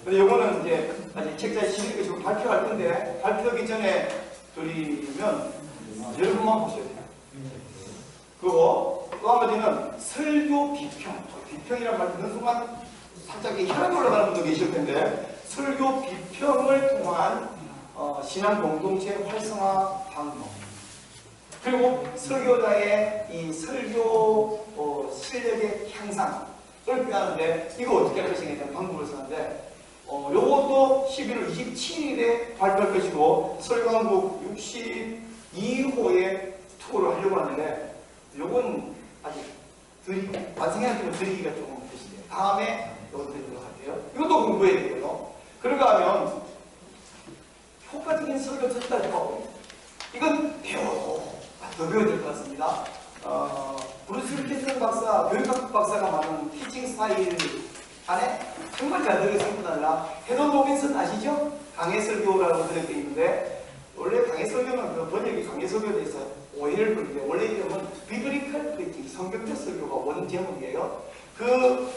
근데 요거는 이제 아직 책자에 실릴 것이고 발표할 건데 발표하기 전에 드리면 여러분만 보셔야 돼요. 그리고 또 한 가지는 설교 비평. 비평이란 말 듣는 순간 살짝 혈압이 올라가는 분도 계실 텐데 설교 비평을 통한 신앙 공동체 활성화 방법 그리고 설교자의 이 설교 실력의 향상을 표현하는데 이거 어떻게 할 것인가에 대한 방법을 쓰는데 요것도 11월 27일에 발표할 것이고 설교한국 62호에 투어를 하려고 하는데 요건 아직 완성해야 드리기가 조금 되시대요. 다음에 이거 드리도록 할게요. 이것도 공부해야 되고요. 그런가 하면 효과적인 설교 전달법 이건 더 배워야 될 것 같습니다. 브루스 윌킨슨 박사, 교육학 박사가 만든 티칭 스타일 안에 정말 잘 들어있을 뿐 아니라 헤더 로빈슨 아시죠? 강해 설교라고 들어있게 있는데 원래 강해 설교는 그 번역이 강해 설교에 대해서 오해를 부르는데 원래 이름은 비브리컬 프리팅, 성경적 설교가 원제목이에요. 그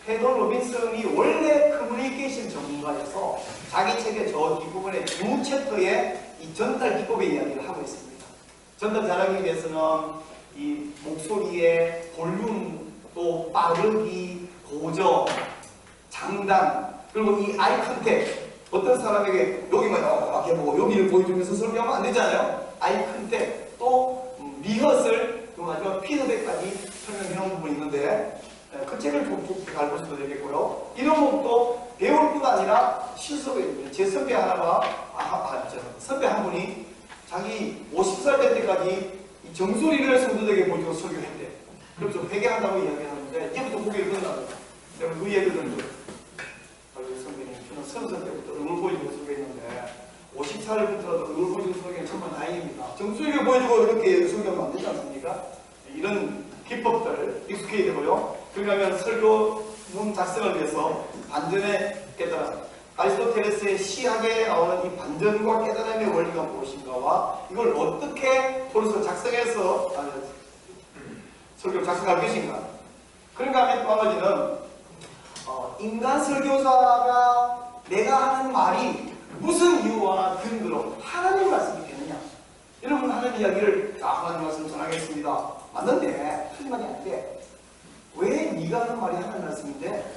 헤더 로빈슨이 원래 커뮤니케이션 전문가여서 자기 책의 저 뒷부분에 두 챕터에 이 전달 기법의 이야기를 하고 있습니다. 전달 잘하기 위해서는 이 목소리의 볼륨, 또 빠르기, 고저, 장단, 그리고 이 아이 컨택. 어떤 사람에게 여기만 이렇게 보고 여기를 보여주면서 설명하면 안 되잖아요. 아이 컨택, 또 리허설, 또 마지막 피드백까지 설명해 놓은 부분이 있는데 그 책을 좀 잘 보셔도 되겠고요. 이런 것도 배울 뿐 아니라 실습에 제 선배 하나가 선배 한 분이 자기 50살 될 때까지 이 정소리를 성도들에게 보여주고 설교했대. 그래서 회개한다고 이야기하는데 이제부터 고개를 끈다고. 내가 그 얘기를 듣고 선배님 저는 30살 때부터 음을 보여주고 설교했는데 50살부터라도 음을 보여주고 설교는 정말 다행입니다. 정소리를 보여주고 이렇게 설교하면 안 되지 않습니까? 이런 기법들 익숙해야 되고요. 그러면 설교문 작성을 위해서 반전의 깨달음, 아리스토텔레스의 시학에 나오는 이 반전과 깨달음의 원리가 무엇인가와 이걸 어떻게 토로서 작성해서 설교를 작성할 것인가. 그런가 하면 또 한 가지는 인간 설교자가 내가 하는 말이 무슨 이유와 근거로 하나님 말씀이 되느냐. 여러분 하나님 이야기를 하나님 말씀 전하겠습니다. 맞는데 틀린 말이 아닌데 왜 네가 하는 말이 하나님 말씀인데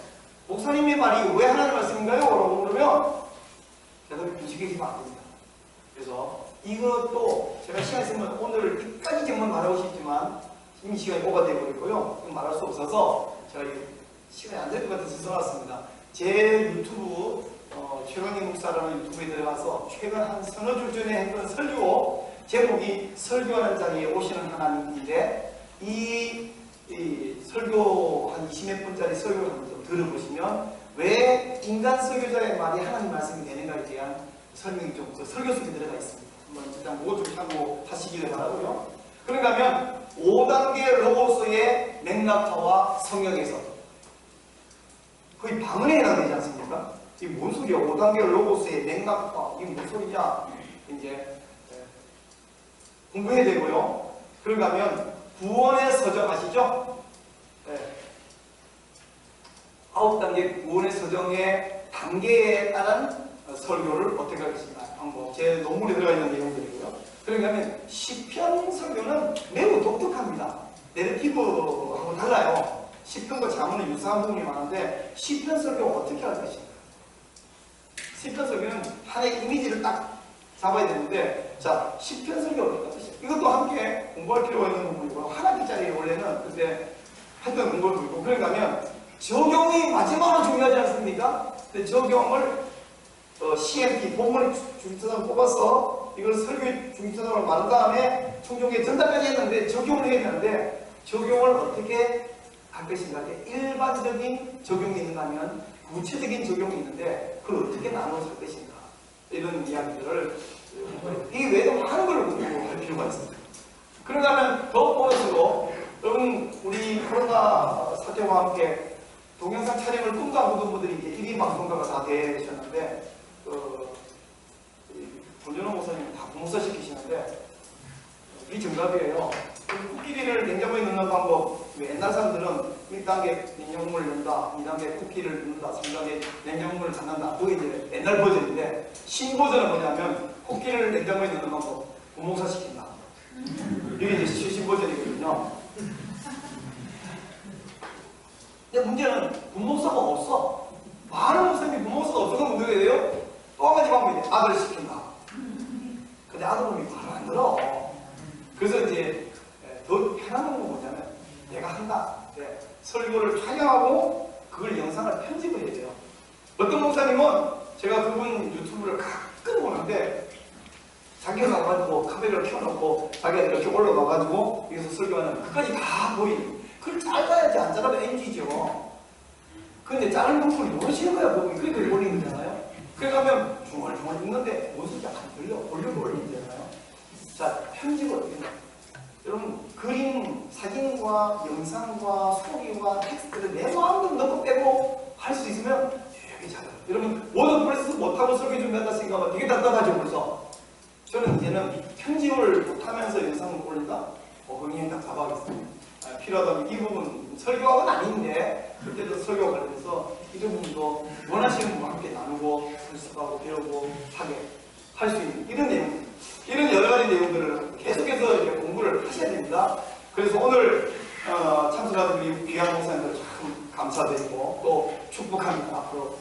목사님의 말이 왜 하나님 말씀인가요? 라고 물으면 대답이 부식해지면 안 됩니다. 그래서 이것도 제가 시간 있으면 오늘 끝까지 정말 말하고 싶지만 이미 시간이 오버되어 버렸고요. 말할 수 없어서 제가 시간이 안 될 것 같아서 써놨습니다. 제 유튜브 최강희 목사라는 유튜브에 들어가서 최근 한 서너 주 전에 했던 설교 제목이 설교하는 자리에 오시는 하나님인데 이 설교 한 20몇 분짜리 설교를 한번 좀 들어보시면 왜 인간 설교자의 말이 하나님 말씀이 되는가에 대한 설명이 좀 설교 속에 들어가 있습니다. 한번 일단 그것 좀 참고하시기를 바라고요. 그런가 하면 5단계 로고스의 맥락화와 성경에서 거의 방언에 해당되지 않습니까? 이게 뭔 소리야? 5단계 로고스의 맥락화 이게 뭔 소리냐? 이제 공부해야 되고요. 그런가 하면 구원의 서정 아시죠? 9단계 구원의 서정의 단계에 따른 설교를 어떻게 하겠습니까? 방법. 제 논문에 들어가 있는 내용들이고요. 그러니까 하면 시편 설교는 매우 독특합니다. 내러티브하고 달라요. 시편과 자문은 유사한 부분이 많은데 시편 설교 어떻게 할 것인가? 시편 설교는 하나의 이미지를 딱 잡아야 되는데 자 시편 설교 어떻게 할 것인가? 이것도 함께 공부할 필요가 있는 부분이고요. 한 학기짜리 원래는 근데 한번 공부를 부르고 그러니까 하면 적용이 마지막으로 중요하지 않습니까? 근데 적용을 CMP 본문의 중립선을 뽑아서 이걸 설교의 중립선으로 만든 다음에 총종에 전달까지 했는데 적용을 해야 되는데 적용을 어떻게 할 것인가? 일반적인 적용이 있는가 하면 구체적인 적용이 있는데 그걸 어떻게 나눠서 할 것인가? 이런 이야기들을 이 외에도 많은 걸 공부할 필요가 있습니다. 그런가 하면 더 보너스로 여러분 우리 코로나 사태와 함께 동영상 촬영을 꿈도 안 꾸던 분들이 이제 1인 방송가가 다 되셨는데 권준호 목사님 다 부모사 시키시는데 이 정답이에요. 코끼리를 냉장고에 넣는 방법 옛날 사람들은 1단계 냉장고를 넣는다 2단계 코끼리를 넣는다 3단계 냉장고를 닫는다 그게 이제 옛날 버전인데 신버전은 뭐냐면 코끼리를 냉장고에 넣는 방법 부모사 시킨다 이게 이제 신버전이거든요. 근데 문제는 분목사가 없어. 많은 목사님이 분목사가 없어서 문제가 돼요. 또 한 가지 방법이 돼. 아들을 시킨다. 근데 아들놈이 바로 안 들어. 그래서 이제 더 편한 방법은 뭐냐면 내가 한다. 설교를 촬영하고 그걸 영상을 편집을 해야 돼요. 어떤 목사님은 제가 그분 유튜브를 가끔 보는데 자기가 가가지고 카메라를 켜놓고 자기가 이렇게 올라가가지고 여기서 설교하는 그까지 다 보이는 그걸 잘라야지 안 잘라면 NG죠. 근데 자른 부분을 모르시는 거야 보면 그러니까 올리는 거잖아요. 그러니까 하면 중얼중얼 읽는데 무슨 약간 올려고 올리잖아요. 자 편집을 어떻게 해요? 여러분 그림, 사진과 영상과 소리와 텍스트를 내 마음대로 넣고 빼고 할 수 있으면 되게 잘해요. 여러분 워드프레스 못하고 설계 준비한다 생각하면 되게 답답하죠 벌써. 저는 이제는 편집을 못하면서 영상을 올린다? 그냥 답답하겠습니다. 필요하다면 이 부분 설교학은 아닌데 그때도 설교 관련해서 이런 부분도 원하시는 분과 함께 나누고 연습하고 배우고 하게 할 수 있는 이런 내용 이런 여러 가지 내용들을 계속해서 이제 공부를 하셔야 됩니다. 그래서 오늘 참석하는 우리 귀한 목사님들 참 감사드리고 또 축복합니다. 앞으로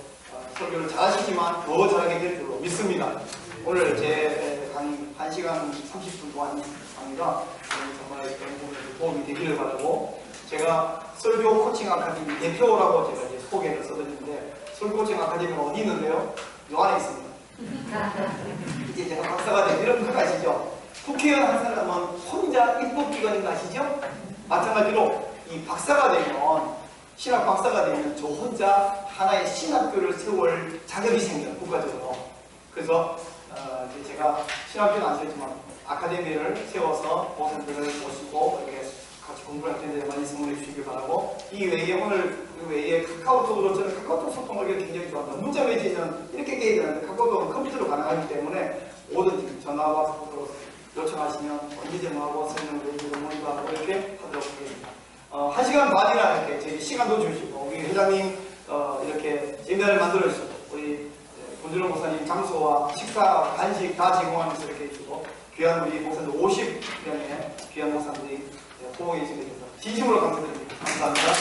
설교를 잘하시지만 더 잘하게 될 줄로 믿습니다. 오늘 제 강의 1시간 30분 동안 강의가 정말 도움이 되기를 바라고 제가 설교 코칭 아카데미 대표라고 제가 이제 소개를 써드렸는데 설교 코칭 아카데미가 어디 있는데요? 요 안에 있습니다. 이제 제가 박사가 되면 이런 거 아시죠? 국회의원 한 사람은 혼자 입법기관인 거 아시죠? 마찬가지로 이 박사가 되면 신학 박사가 되면 저 혼자 하나의 신학교를 세울 자격이 생겨요 국가적으로. 그래서 이제 제가 신학교는 안 세웠지만 아카데미를 세워서 목사님들을 모시고 이렇게 같이 공부를 할 텐데 많이 성원해 주시길 바라고 이 외에 오늘 그 외에 카카오톡으로 저는 카카오톡 소통하기를 굉장히 좋아합니다. 문자 메시지는 이렇게 깨야 되는데 카카오톡은 컴퓨터로 가능하기 때문에 뭐든지 전화와 카카오톡으로 요청하시면 언제든 하고 설명을 해주고 모니터하고 이렇게 하도록 하겠습니다. 1시간 반이나 이렇게 저희 시간도 주시고 우리 회장님 이렇게 예배를 만들어 주시고 우리 권준호 목사님 장소와 식사 간식 다 제공하면서 이렇게 해주고 귀한 우리 목사님들 50명의 귀한 목사님들이 호응해 주셔서 진심으로 감사드립니다. 감사합니다.